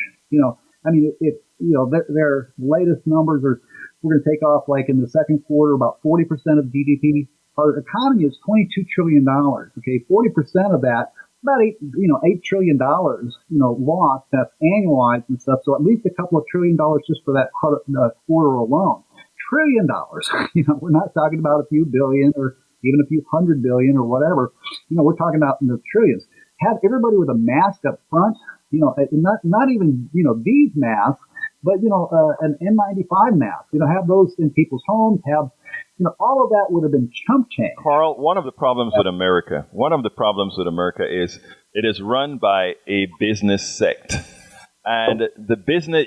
Their latest numbers are, we're going to take off like in the second quarter, about 40% of GDP. Our economy is $22 trillion. Okay, 40% of that, about $8 trillion, lost. That's annualized and stuff. So at least a couple of $1 trillion just for that quarter alone. $1 trillion. We're not talking about a few billion or even a few 100 billion or whatever. We're talking about in the trillions. Have everybody with a mask up front, not even, these masks, but, an N95 mask, have those in people's homes, all of that would have been chump change. Karl, one of the problems with America is it is run by a business sect. And the business,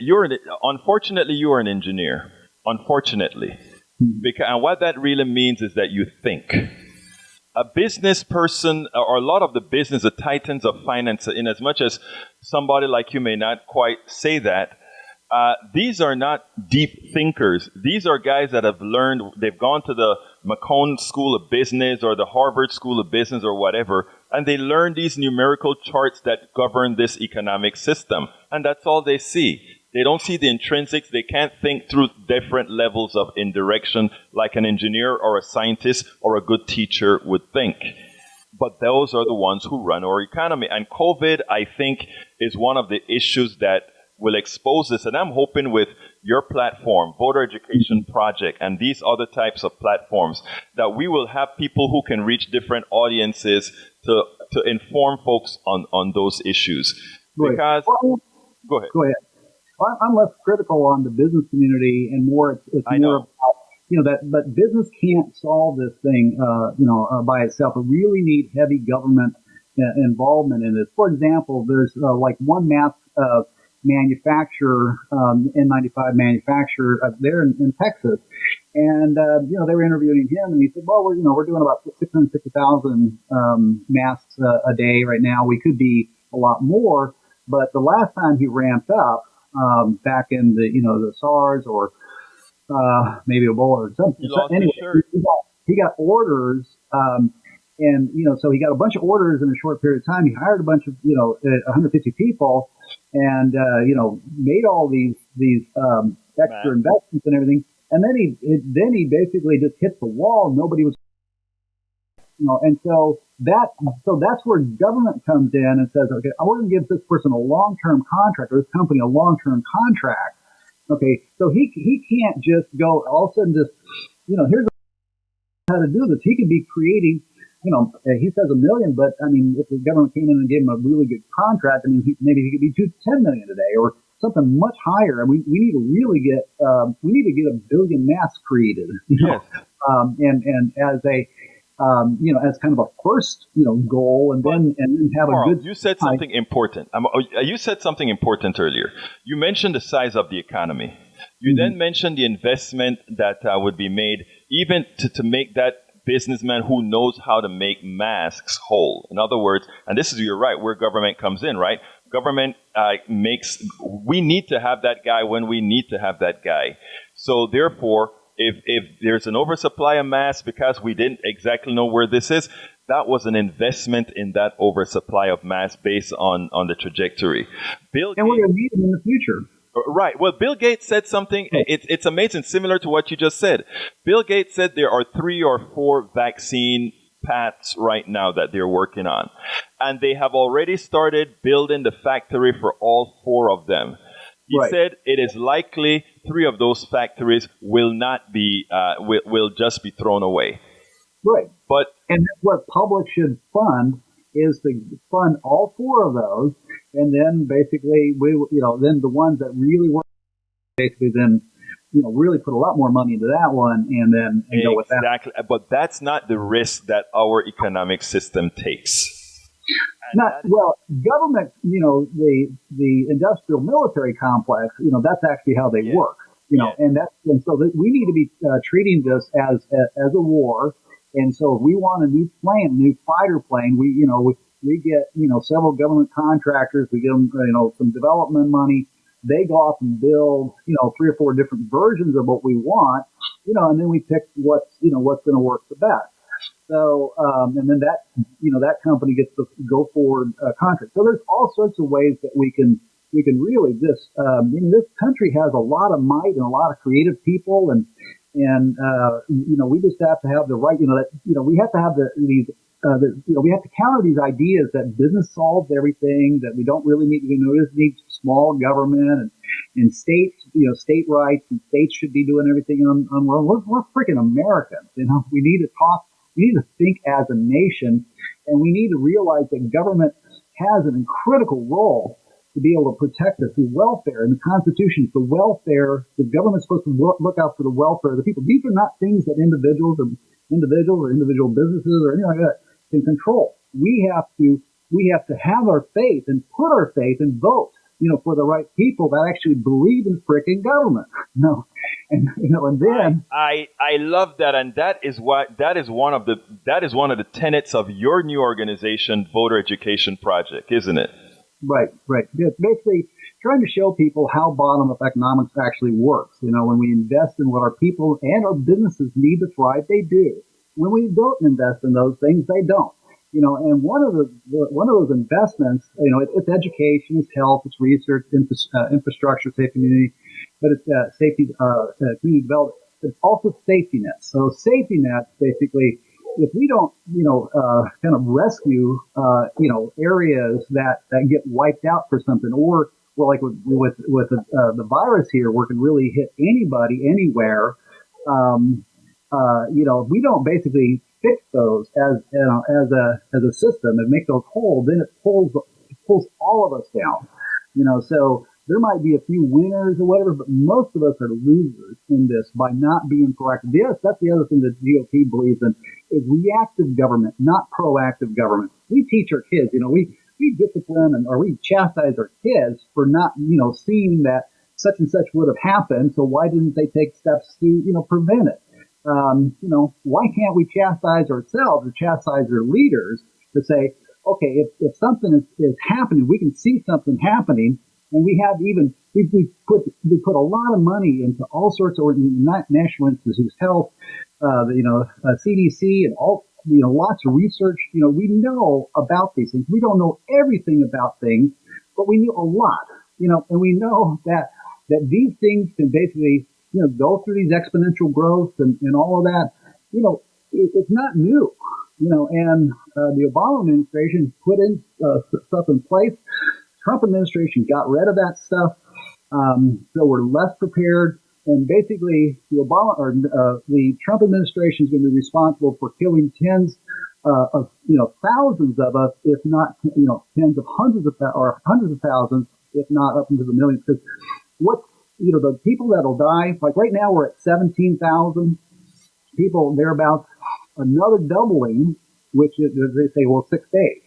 unfortunately, you are an engineer. Unfortunately. And what that really means is that you think. A business person, or a lot of the business, the titans of finance, in as much as somebody like you may not quite say that, these are not deep thinkers. These are guys that have learned, they've gone to the McCone School of Business or the Harvard School of Business or whatever, and they learn these numerical charts that govern this economic system. And that's all they see. They don't see the intrinsics. They can't think through different levels of indirection like an engineer or a scientist or a good teacher would think. But those are the ones who run our economy. And COVID, I think, is one of the issues that will expose this. And I'm hoping with your platform, Voter Education Project, and these other types of platforms, that we will have people who can reach different audiences to inform folks on those issues. Because, well, go ahead. Go ahead. I'm less critical on the business community and more, it's more about, but business can't solve this thing, by itself. We really need heavy government involvement in this. For example, there's like one mask manufacturer, N95 manufacturer there in Texas. And, they were interviewing him and he said, well, we're doing about 650,000, masks a day right now. We could be a lot more, but the last time he ramped up, back in the SARS or, maybe Ebola or something. Anyway, he got orders, and, so he got a bunch of orders in a short period of time. He hired a bunch of, 150 people and, made all these extra investments and everything. And then he basically just hit the wall. Nobody was, and so that's where government comes in and says, okay, I want to give this person a long-term contract or this company a long-term contract. Okay. So he can't just go all of a sudden just, here's how to do this. He could be creating, he says $1 million, but I mean, if the government came in and gave him a really good contract, I mean, maybe he could be $10 million a day or something much higher. And we need to really get, we need to get 1 billion masks created, Yes. And as a, as kind of a first, goal, and then have Karl, a good. You said something important. You said something important earlier. You mentioned the size of the economy. You then mentioned the investment that would be made, even to make that businessman who knows how to make masks whole. In other words, and this is, you're right, where government comes in, right? Government we need to have that guy when we need to have that guy. So therefore, if there's an oversupply of masks because we didn't exactly know where this is, that was an investment in that oversupply of masks based on the trajectory. And we're going to need them in the future. Right. Well, Bill Gates said something. It's amazing, similar to what you just said. Bill Gates said there are 3 or 4 vaccine paths right now that they're working on. And they have already started building the factory for all 4 of them. He said it is likely 3 of those factories will not be, will just be thrown away. Right. But and what public should fund is to fund all 4 of those, and then basically then the ones that really work, basically then really put a lot more money into that one, and then go with that. Exactly. But that's not the risk that our economic system takes. Government, the industrial military complex, that's actually how they work, and so we need to be treating this as a war. And so if we want a new plane, a new fighter plane, we get, several government contractors, we give them, some development money. They go off and build, 3 or 4 different versions of what we want, and then we pick what's going to work the best. So, and then that company gets the go forward contract. So there's all sorts of ways that we can really just, this country has a lot of might and a lot of creative people, and we just have to have the right, we have to have we have to counter these ideas that business solves everything, that we don't really need, need small government and states, state rights, and states should be doing everything on we're freaking Americans, we need to talk. We need to think as a nation, and we need to realize that government has a critical role to be able to protect us through welfare. And the Constitution, the welfare, the government's supposed to look out for the welfare of the people. These are not things that individuals or individual businesses or anything like that can control. We have to have our faith and put our faith and vote, for the right people that actually believe in frickin' government. No. And then I love that, and that is one of the tenets of your new organization, Voter Education Project, isn't it? Right. It's basically trying to show people how bottom-up economics actually works. When we invest in what our people and our businesses need to thrive, they do. When we don't invest in those things, they don't. And one of those investments, it's education, it's health, it's research, infrastructure, safety, community, but it's safety, community development. It's also safety nets. So safety nets, basically, if we don't, kind of rescue, areas that get wiped out for something, or well, like with the virus here, where it can really hit anybody, anywhere. If we don't basically fix those as a system and make those whole, then it pulls all of us down. So there might be a few winners or whatever, but most of us are losers in this by not being proactive. Yes, that's the other thing that the GOP believes in, is reactive government, not proactive government. We teach our kids, we discipline or we chastise our kids for not, seeing that such and such would have happened. So why didn't they take steps to, prevent it? Why can't we chastise ourselves or chastise our leaders to say, okay, if something is happening, we can see something happening, and we put a lot of money into all sorts of National Institutes of Health, CDC, and all, lots of research. We know about these things. We don't know everything about things, but we know a lot. And we know that these things can basically, go through these exponential growth and all of that. It's not new. And the Obama administration put in stuff in place. Trump administration got rid of that stuff, so we're less prepared. And basically, the Trump administration is going to be responsible for killing tens of thousands of us, if not tens of hundreds of thousands, if not up into the millions. Because the people that'll die, like right now we're at 17,000 people thereabouts. Another doubling, which is, they say, 6 days.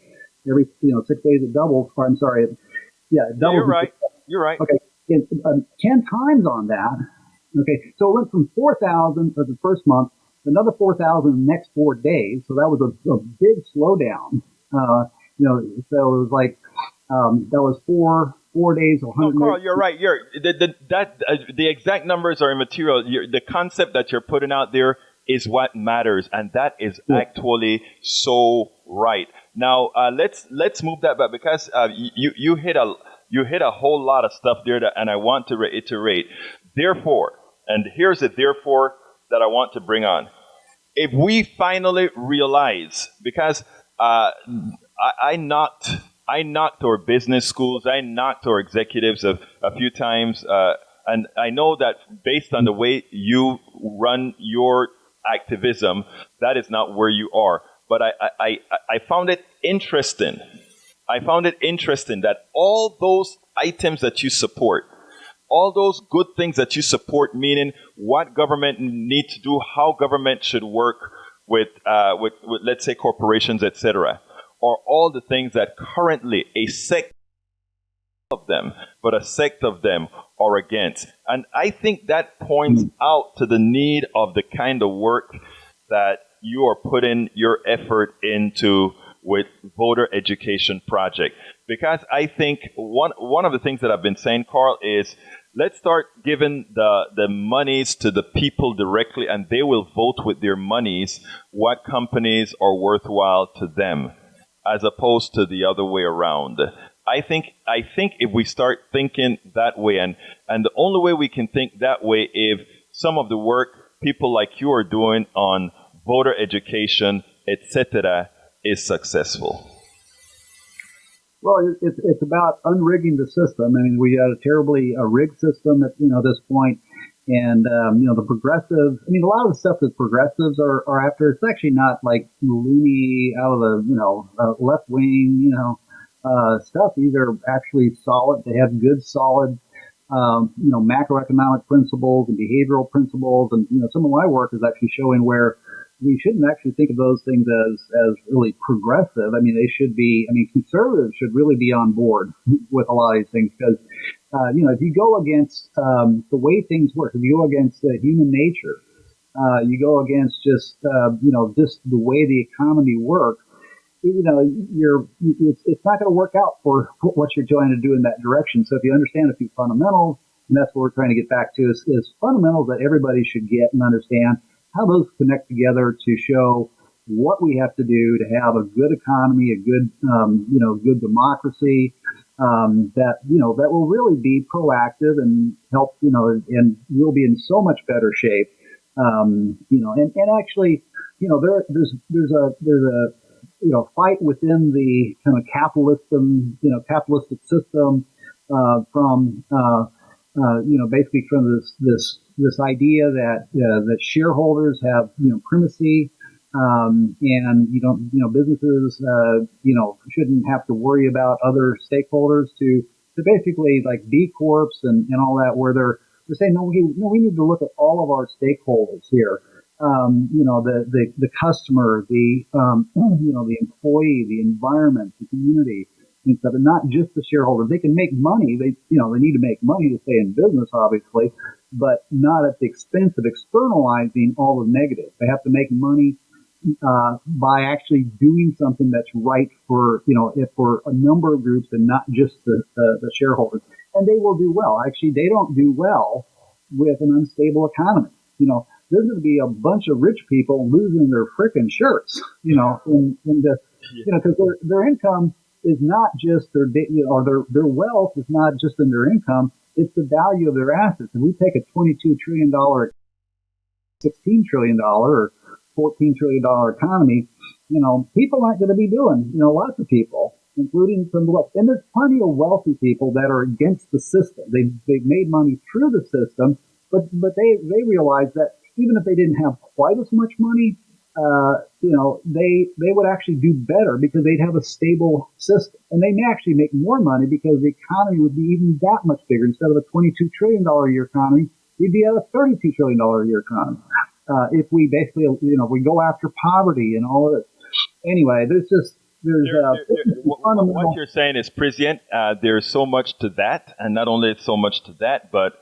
Every 6 days it doubles. Or I'm sorry, it doubles. You're right. Okay, 10 times on that. Okay, so it went from 4,000 for the first month, another 4,000 in the next 4 days. So that was a big slowdown. So it was like that was 4 days. No, Karl, you're right. The exact numbers are immaterial. The concept that you're putting out there is what matters, and that is actually so right. Now let's move that back, because you hit a whole lot of stuff there and I want to reiterate. Therefore, and here's the therefore that I want to bring on. If we finally realize, because I knocked our business schools, I knocked our executives a few times, and I know that based on the way you run your activism, that is not where you are. But I found it interesting. I found it interesting that all those items that you support, all those good things that you support, meaning what government needs to do, how government should work with let's say corporations, etc., are all the things that currently a sect of them are against. And I think that points out to the need of the kind of work that you are putting your effort into with voter education project. Because I think one of the things that I've been saying, Karl, is let's start giving the monies to the people directly, and they will vote with their monies what companies are worthwhile to them, as opposed to the other way around. I think if we start thinking that way, and the only way we can think that way if some of the work people like you are doing on voter education, etc., is successful. Well, it's about unrigging the system. I mean, we got a terribly rigged system at this point, and the progressives. I mean, a lot of the stuff that progressives are after, it's actually not like loony out of the left wing stuff. These are actually solid. They have good, solid macroeconomic principles and behavioral principles, and some of my work is actually showing where we shouldn't actually think of those things as really progressive. I mean, they should be. I mean, conservatives should really be on board with a lot of these things, because if you go against the way things work, if you go against human nature, you go against just just the way the economy works. It's not going to work out for what you're trying to do in that direction. So if you understand a few fundamentals, and that's what we're trying to get back to, is fundamentals that everybody should get and understand, how those connect together to show, what we have to do to have a good economy, a good, good democracy, that will really be proactive and help, and we'll be in so much better shape. And actually, there's a fight within the kind of capitalistic system, basically from this idea that shareholders have, primacy, and businesses, shouldn't have to worry about other stakeholders to basically like B Corps and all that, where they're saying, no, we need to look at all of our stakeholders here. The customer, the employee, the environment, the community, and stuff, and not just the shareholder. They can make money. They need to make money to stay in business, obviously, but not at the expense of externalizing all the negatives. They have to make money by actually doing something that's right for a number of groups and not just the shareholders. And they will do well. Actually, they don't do well with an unstable economy. There's going to be a bunch of rich people losing their frickin' shirts, because their income is not just their wealth is not just in their income, it's the value of their assets. And we take a $22 trillion, $16 trillion, or $14 trillion economy, people aren't going to be doing, lots of people, including some wealth. And there's plenty of wealthy people that are against the system. They've made money through the system, but they realize that even if they didn't have quite as much money, they would actually do better because they'd have a stable system. And they may actually make more money because the economy would be even that much bigger. Instead of a $22 trillion a year economy, we'd be at a $32 trillion a year economy. If we basically, we go after poverty and all of this. Anyway, what you're saying is prescient. There's so much to that, and not only so much to that, but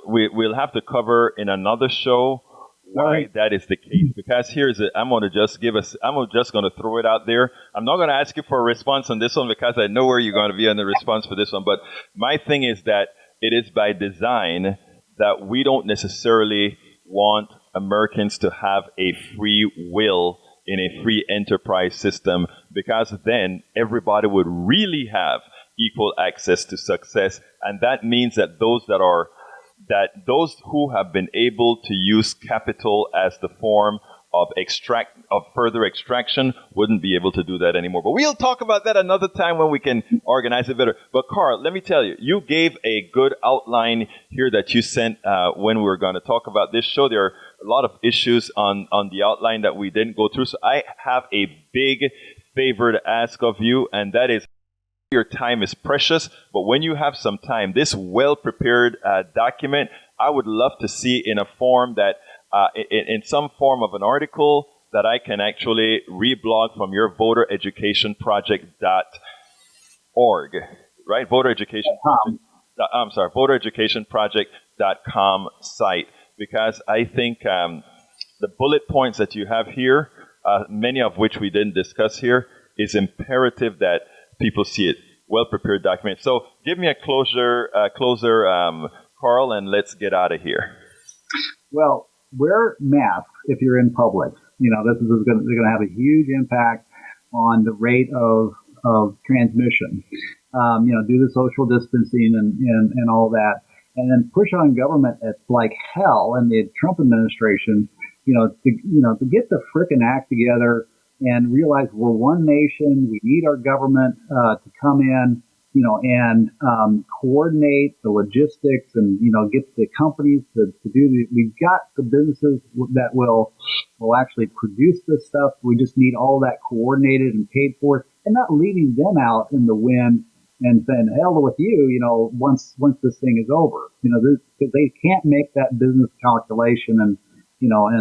we'll have to cover in another show why that is the case. Because here's it. I'm just going to throw it out there. I'm not going to ask you for a response on this one because I know where you're going to be on the response for this one. But my thing is that it is by design that we don't necessarily want Americans to have a free will in a free enterprise system, because then everybody would really have equal access to success. And that means that those who have been able to use capital as the form of further extraction wouldn't be able to do that anymore. But we'll talk about that another time when we can organize it better. But Karl, let me tell you, you gave a good outline here that you sent when we were going to talk about this show. There are a lot of issues on the outline that we didn't go through. So I have a big favor to ask of you, and that is, your time is precious, but when you have some time, this well-prepared document, I would love to see in a form that, in some form of an article that I can actually reblog from your votereducationproject.org, right? votereducationproject.com site, because I think the bullet points that you have here, many of which we didn't discuss here, is imperative that people see it. Well-prepared document. So give me a closer, Karl, and let's get out of here. Well, wear masks if you're in public. This is going to have a huge impact on the rate of transmission. Do the social distancing and all that, and then push on government at like hell and the Trump administration, to get the frickin' act together and realize we're one nation. We need our government to come in, and coordinate the logistics and, get the companies to do we've got the businesses that will actually produce this stuff. We just need all that coordinated and paid for, and not leaving them out in the wind and saying, hell with you, once this thing is over. They can't make that business calculation and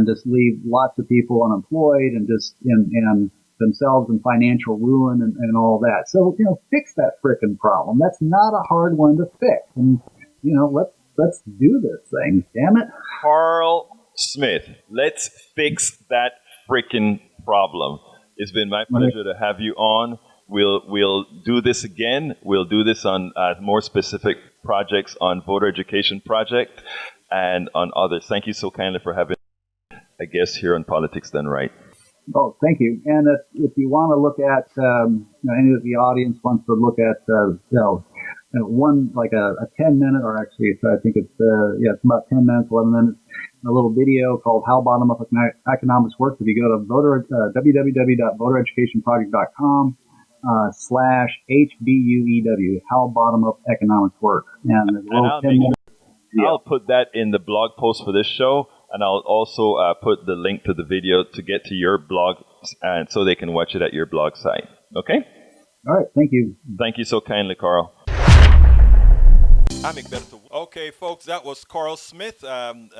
just leave lots of people unemployed and and themselves in financial ruin and all that. So, fix that frickin' problem. That's not a hard one to fix. And, let's do this thing. Damn it. Karl Smith, let's fix that frickin' problem. It's been my pleasure to have you on. We'll do this again. We'll do this on more specific projects on Voter Education Project and on others. Thank you so kindly for having a guest here on Politics Done Right. Oh, thank you. And if you want to look at, any of the audience wants to look at, one, like a 10-minute, or actually, I think it's about 10 minutes, 11 minutes, a little video called How Bottom-Up Economics Works. If you go to www.votereducationproject.com /HBUEW, How Bottom-Up Economics Works. And there's a little 10-minute video. I'll put that in the blog post for this show, and I'll also put the link to the video to get to your blog, and so they can watch it at your blog site. Okay? All right. Thank you. Thank you so kindly, Carl. I'm Egberto. Okay, folks, that was Karl Smith. An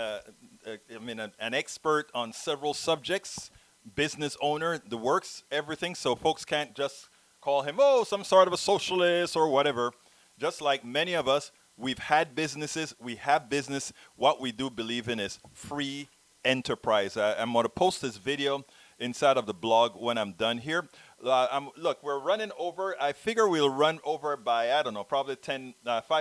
expert on several subjects, business owner, the works, everything. So folks can't just call him, some sort of a socialist or whatever. Just like many of us, we've had businesses, we have business. What we do believe in is free enterprise. I'm going to post this video inside of the blog when I'm done here. Look, we're running over. I figure we'll run over by, I don't know, probably 5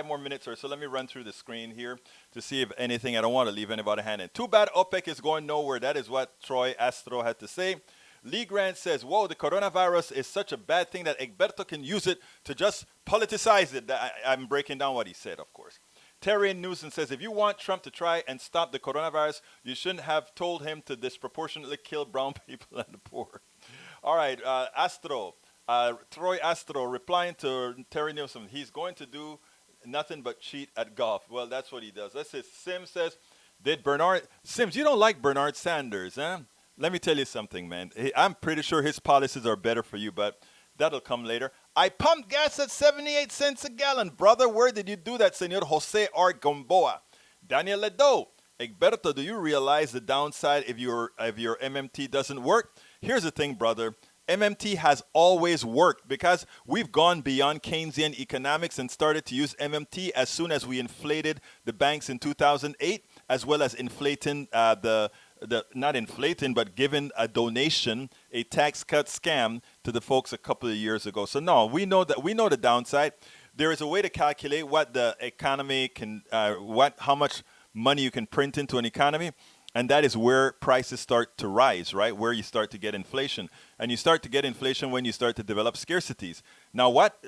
more minutes or so. Let me run through the screen here to see if anything. I don't want to leave anybody hanging. Too bad OPEC is going nowhere. That is what Troy Astro had to say. Lee Grant says, whoa, the coronavirus is such a bad thing that Egberto can use it to just politicize it. I'm breaking down what he said, of course. Terry Newsom says, if you want Trump to try and stop the coronavirus, you shouldn't have told him to disproportionately kill brown people and the poor. All right, Troy Astro, replying to Terry Newsom, he's going to do nothing but cheat at golf. Well, that's what he does. That's it. Sims says, Sims, you don't like Bernard Sanders, huh? Let me tell you something, man. I'm pretty sure his policies are better for you, but that'll come later. I pumped gas at 78 cents a gallon. Brother, where did you do that, Senor Jose R. Gomboa? Daniel Ledo. Egberto, do you realize the downside if your MMT doesn't work? Here's the thing, brother. MMT has always worked because we've gone beyond Keynesian economics and started to use MMT as soon as we inflated the banks in 2008, as well as inflating not inflating, but giving a donation, a tax cut scam to the folks a couple of years ago. So no, we know the downside. There is a way to calculate what the economy can, how much money you can print into an economy, and that is where prices start to rise, right? Where you start to get inflation, and you start to get inflation when you start to develop scarcities. Now, what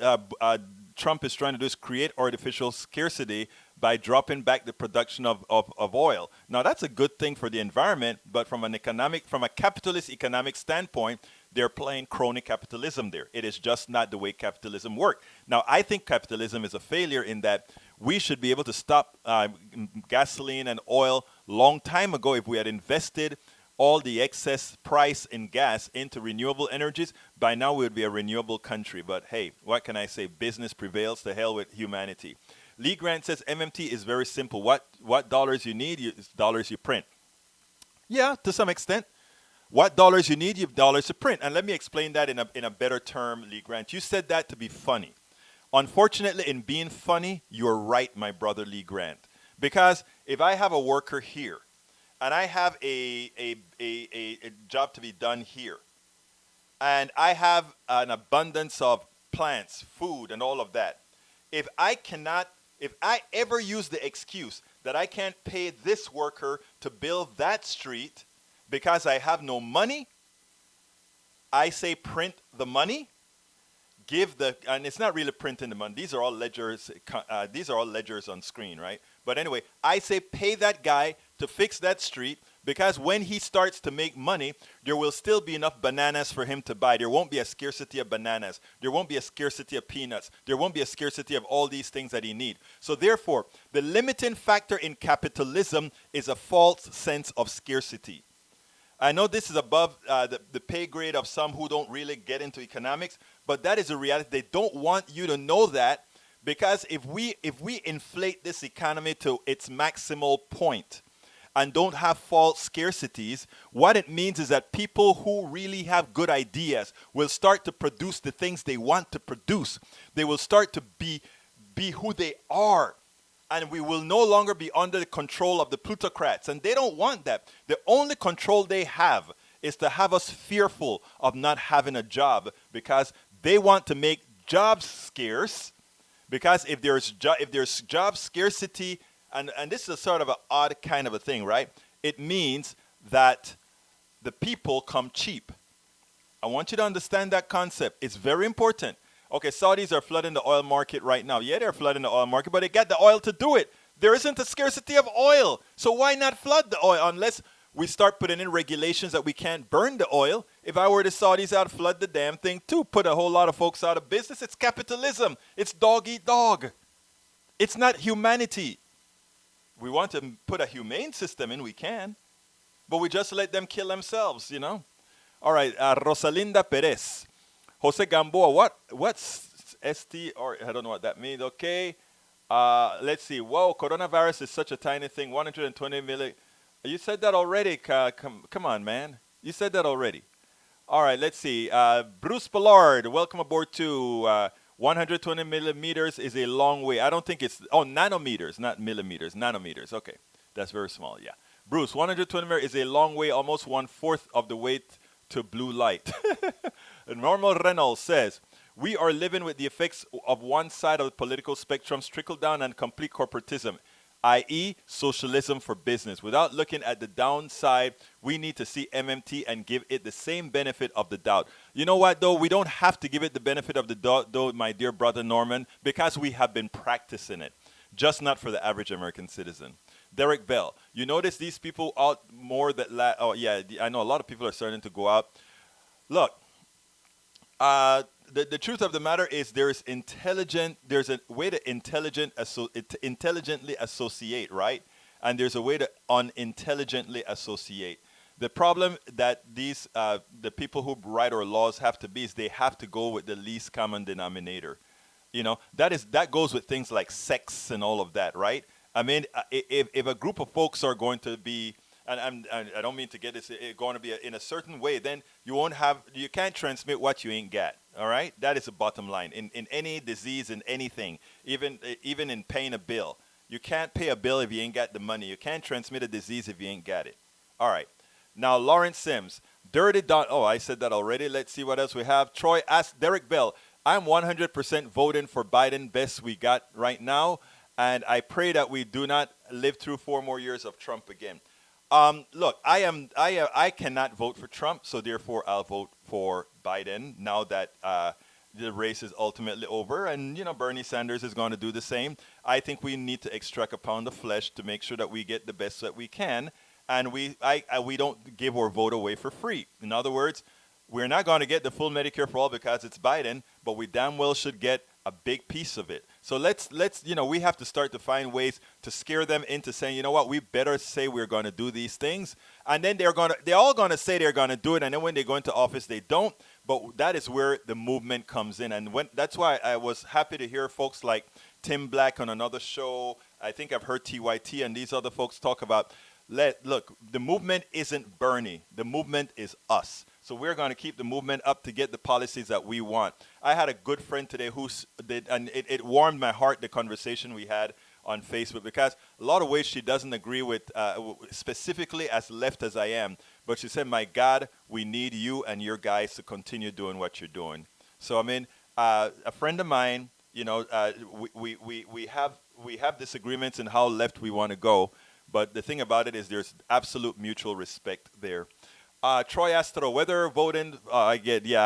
Trump is trying to do is create artificial scarcity by dropping back the production of oil. Now, that's a good thing for the environment, but from a capitalist economic standpoint, they're playing crony capitalism there. It is just not the way capitalism works. Now, I think capitalism is a failure in that we should be able to stop gasoline and oil long time ago if we had invested all the excess price in gas into renewable energies. By now, we would be a renewable country. But hey, what can I say? Business prevails. To hell with humanity. Lee Grant says MMT is very simple. What dollars you need is dollars you print. Yeah, to some extent. What dollars you need, you have dollars to print. And let me explain that in a better term, Lee Grant. You said that to be funny. Unfortunately, in being funny, you're right, my brother Lee Grant. Because if I have a worker here, and I have a job to be done here, and I have an abundance of plants, food, and all of that, if I ever use the excuse that I can't pay this worker to build that street because I have no money, I say print the money, and it's not really printing the money. These are all ledgers. These are all ledgers on screen, right? But anyway, I say pay that guy to fix that street because when he starts to make money, there will still be enough bananas for him to buy. There won't be a scarcity of bananas. There won't be a scarcity of peanuts. There won't be a scarcity of all these things that he needs. So therefore, the limiting factor in capitalism is a false sense of scarcity. I know this is above the pay grade of some who don't really get into economics, but that is a reality. They don't want you to know that because if we inflate this economy to its maximal point and don't have false scarcities, what it means is that people who really have good ideas will start to produce the things they want to produce. They will start to be who they are. And we will no longer be under the control of the plutocrats. And they don't want that. The only control they have is to have us fearful of not having a job because they want to make jobs scarce. Because if there's job scarcity, and this is a sort of an odd kind of a thing, right? It means that the people come cheap. I want you to understand that concept. It's very important. Okay, Saudis are flooding the oil market right now. Yeah, they're flooding the oil market, but they get the oil to do it. There isn't a scarcity of oil. So why not flood the oil unless we start putting in regulations that we can't burn the oil? If I were the Saudis, I'd flood the damn thing too. Put a whole lot of folks out of business. It's capitalism. It's dog eat dog. It's not humanity. We want to put a humane system in, we can. But we just let them kill themselves, you know. All right, Rosalinda Perez. Jose Gamboa, what's ST, or I don't know what that means, okay. Let's see. Whoa, coronavirus is such a tiny thing, 120 million. You said that already. Come on, man. You said that already. All right, let's see. Bruce Ballard, welcome aboard to 120 millimeters is a long way. I don't think it's, nanometers, not millimeters, nanometers. Okay, that's very small, yeah. Bruce, 120 millimeters is a long way, almost 1/4 of the way to blue light. Normal Reynolds says, we are living with the effects of one side of the political spectrum's trickle down and complete corporatism, i.e. socialism for business. Without looking at the downside, we need to see MMT and give it the same benefit of the doubt. You know what, though? We don't have to give it the benefit of the doubt, though, my dear brother Norman, because we have been practicing it, just not for the average American citizen. Derek Bell, you notice these people out more that, I know a lot of people are starting to go out. Look, the truth of the matter is there's a way to intelligently associate, right? And there's a way to unintelligently associate. The problem that the people who write our laws have to be is they have to go with the least common denominator. You know, that goes with things like sex and all of that, right? I mean, if a group of folks are going to be, and I don't mean to get this, going to be in a certain way, then you can't transmit what you ain't got. All right, that is the bottom line. In any disease, in anything, even in paying a bill, you can't pay a bill if you ain't got the money. You can't transmit a disease if you ain't got it. All right. Now, Lawrence Sims, Dirty Don. Oh, I said that already. Let's see what else we have. Troy asked Derek Bell. I'm 100% voting for Biden. Best we got right now. And I pray that we do not live through 4 more years of Trump again. Look, I cannot vote for Trump, so therefore I'll vote for Biden now that the race is ultimately over, and you know Bernie Sanders is going to do the same. I think we need to extract a pound of flesh to make sure that we get the best that we can, and we don't give our vote away for free. In other words, we're not going to get the full Medicare for all because it's Biden, but we damn well should get a big piece of it. So let's we have to start to find ways to scare them into saying, you know what, we better say we're going to do these things, and then they're all going to say they're going to do it, and then when they go into office they don't. But that is where the movement comes in, and that's why I was happy to hear folks like Tim Black on another show. I think I've heard TYT and these other folks talk about, look, the movement isn't Bernie, the movement is us. So we're going to keep the movement up to get the policies that we want. I had a good friend today and it warmed my heart, the conversation we had on Facebook, because a lot of ways she doesn't agree with, specifically as left as I am. But she said, my God, we need you and your guys to continue doing what you're doing. So, I mean, a friend of mine, we have disagreements in how left we want to go. But the thing about it is there's absolute mutual respect there. Troy Astro, whether voting, I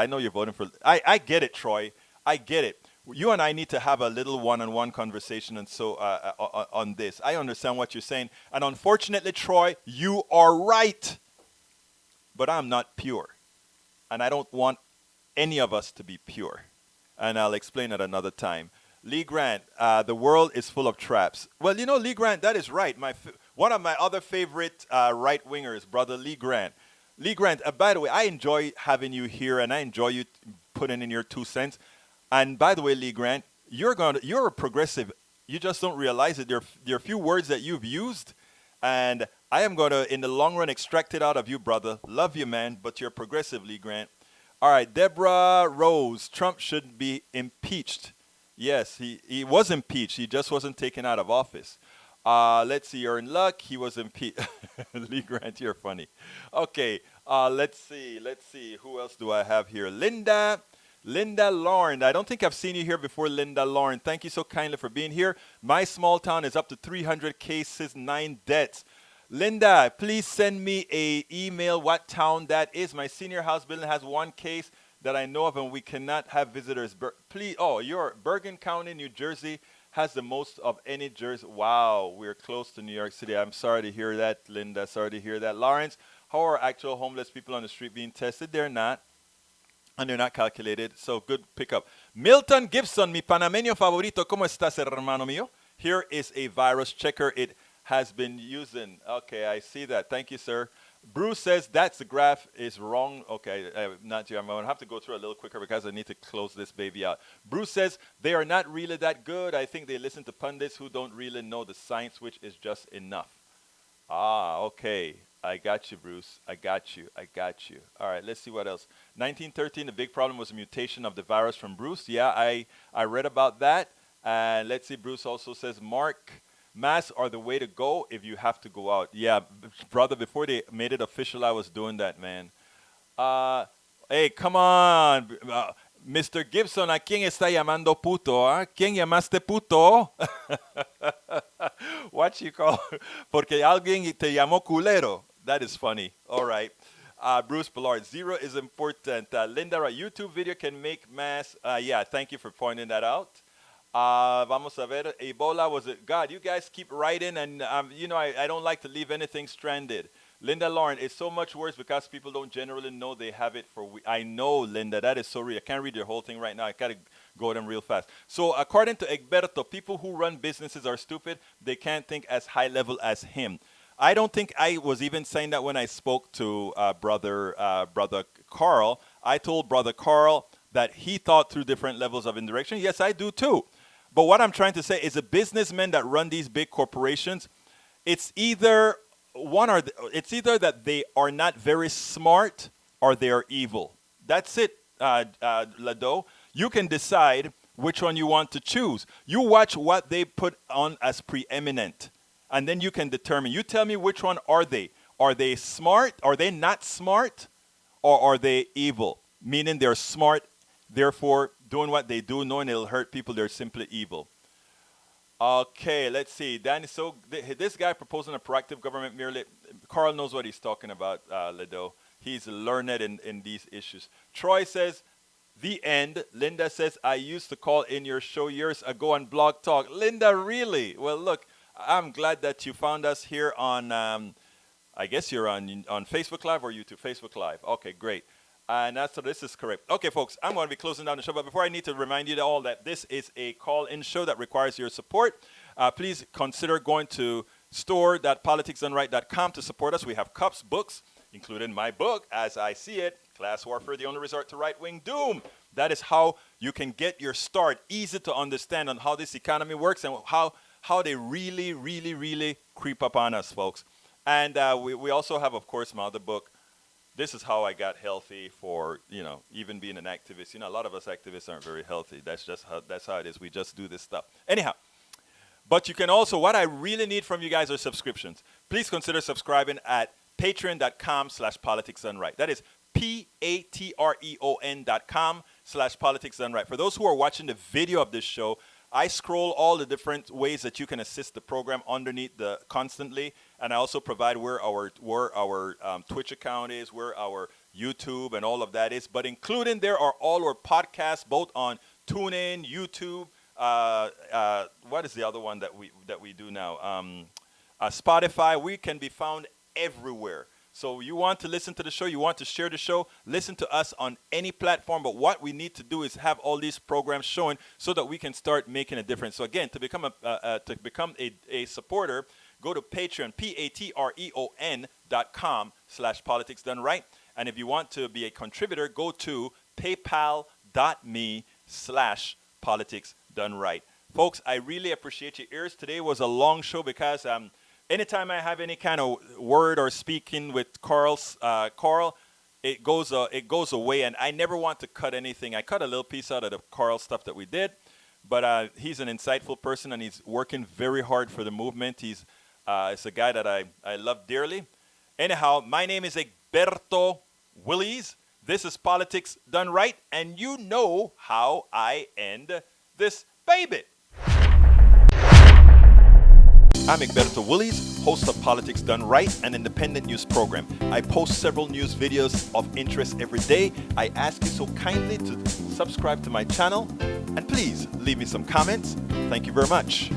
know you're voting for, I get it, Troy. I get it. You and I need to have a little one-on-one conversation and so on this. I understand what you're saying. And unfortunately, Troy, you are right. But I'm not pure. And I don't want any of us to be pure. And I'll explain at another time. Lee Grant, the world is full of traps. Well, Lee Grant, that is right. One of my other favorite right-wingers, brother Lee Grant. Lee Grant, by the way, I enjoy having you here, and I enjoy you putting in your 2 cents. And by the way, Lee Grant, you're a progressive. You just don't realize it. There are a few words that you've used, and I am going to, in the long run, extract it out of you, brother. Love you, man, but you're progressive, Lee Grant. All right, Deborah Rose, Trump should be impeached. Yes, he was impeached. He just wasn't taken out of office. Let's see, you're in luck. He was impeached. Lee Grant, you're funny. Okay, let's see. Who else do I have here? Linda Lauren. I don't think I've seen you here before, Linda Lauren. Thank you so kindly for being here. My small town is up to 300 cases, 9 deaths. Linda, please send me a email what town that is. My senior house building has one case that I know of, and we cannot have visitors. Please, oh, your Bergen County, New Jersey, has the most of any Jersey. Wow, we're close to New York City. I'm sorry to hear that, Linda. Sorry to hear that. Lawrence, how are actual homeless people on the street being tested? They're not. And they're not calculated. So good pickup. Milton Gibson, mi panameño favorito. ¿Cómo estás, hermano mío? Here is a virus checker. It has been using. Okay, I see that. Thank you, sir. Bruce says that's the graph is wrong. Okay, not you. I'm going to have to go through a little quicker because I need to close this baby out. Bruce says they are not really that good. I think they listen to pundits who don't really know the science, which is just enough. Ah, okay. I got you, Bruce. I got you. All right, let's see what else. 1913, the big problem was a mutation of the virus from Bruce. Yeah, I read about that. And let's see, Bruce also says, Mark, masks are the way to go if you have to go out. Yeah, brother, before they made it official, I was doing that, man. Hey, come on. Mr. Gibson, ¿a quién está llamando puto? ¿Quién llamaste puto? What you call? Porque alguien te llamó culero. That is funny. All right. Bruce Ballard, 0 is important. Linda, a YouTube video can make mass. Yeah, thank you for pointing that out. Vamos a ver. Ebola was it? God, you guys keep writing, and I don't like to leave anything stranded. Linda Lauren, it's so much worse because people don't generally know they have it for. I know, Linda, that is so real. I can't read your whole thing right now. I gotta go them real fast. So according to Egberto, people who run businesses are stupid. They can't think as high level as him. I don't think I was even saying that when I spoke to brother Karl. I told brother Karl that he thought through different levels of indirection. Yes, I do too. But what I'm trying to say is the businessmen that run these big corporations, it's either that they are not very smart or they are evil. That's it, Lado. You can decide which one you want to choose. You watch what they put on as preeminent. And then you can determine. You tell me which one are they. Are they smart? Are they not smart? Or are they evil? Meaning they're smart, therefore doing what they do, knowing it'll hurt people, they're simply evil. Okay, let's see. Danny, so this guy proposing a proactive government merely. Karl knows what he's talking about, Ledo. He's learned in these issues. Troy says, the end. Linda says, I used to call in your show years ago on Blog Talk. Linda, really? Well, look. I'm glad that you found us here on, I guess you're on Facebook Live or YouTube? Facebook Live. Okay, great. And so this is correct. Okay, folks, I'm going to be closing down the show. But before I need to remind you all that this is a call-in show that requires your support. Please consider going to store.politicsdoneright.com to support us. We have cups, books, including my book, As I See It, Class Warfare, the Only Resort to Right-Wing Doom. That is how you can get your start, easy to understand on how this economy works and how they really, really, really creep up on us, folks. And we also have, of course, my other book. This is how I got healthy for, even being an activist. A lot of us activists aren't very healthy. That's how it is. We just do this stuff. Anyhow, but you can also, what I really need from you guys are subscriptions. Please consider subscribing at patreon.com/politicsdoneright. That is patreon.com/politicsdoneright. For those who are watching the video of this show, I scroll all the different ways that you can assist the program underneath constantly, and I also provide where our Twitch account is, where our YouTube and all of that is. But including there are all our podcasts, both on TuneIn, YouTube. What is the other one that we do now? Spotify. We can be found everywhere. So you want to listen to the show, you want to share the show, listen to us on any platform. But what we need to do is have all these programs showing so that we can start making a difference. So again, to become a supporter, go to Patreon, patreon.com/politicsdoneright. And if you want to be a contributor, go to paypal.me/politicsdoneright. Folks, I really appreciate your ears. Today was a long show because anytime I have any kind of word or speaking with Karl, it goes away, and I never want to cut anything. I cut a little piece out of the Karl stuff that we did, but he's an insightful person, and he's working very hard for the movement. It's a guy that I love dearly. Anyhow, my name is Egberto Willies. This is Politics Done Right, and you know how I end this baby. I'm Egberto Willies, host of Politics Done Right, an independent news program. I post several news videos of interest every day. I ask you so kindly to subscribe to my channel, and please leave me some comments. Thank you very much.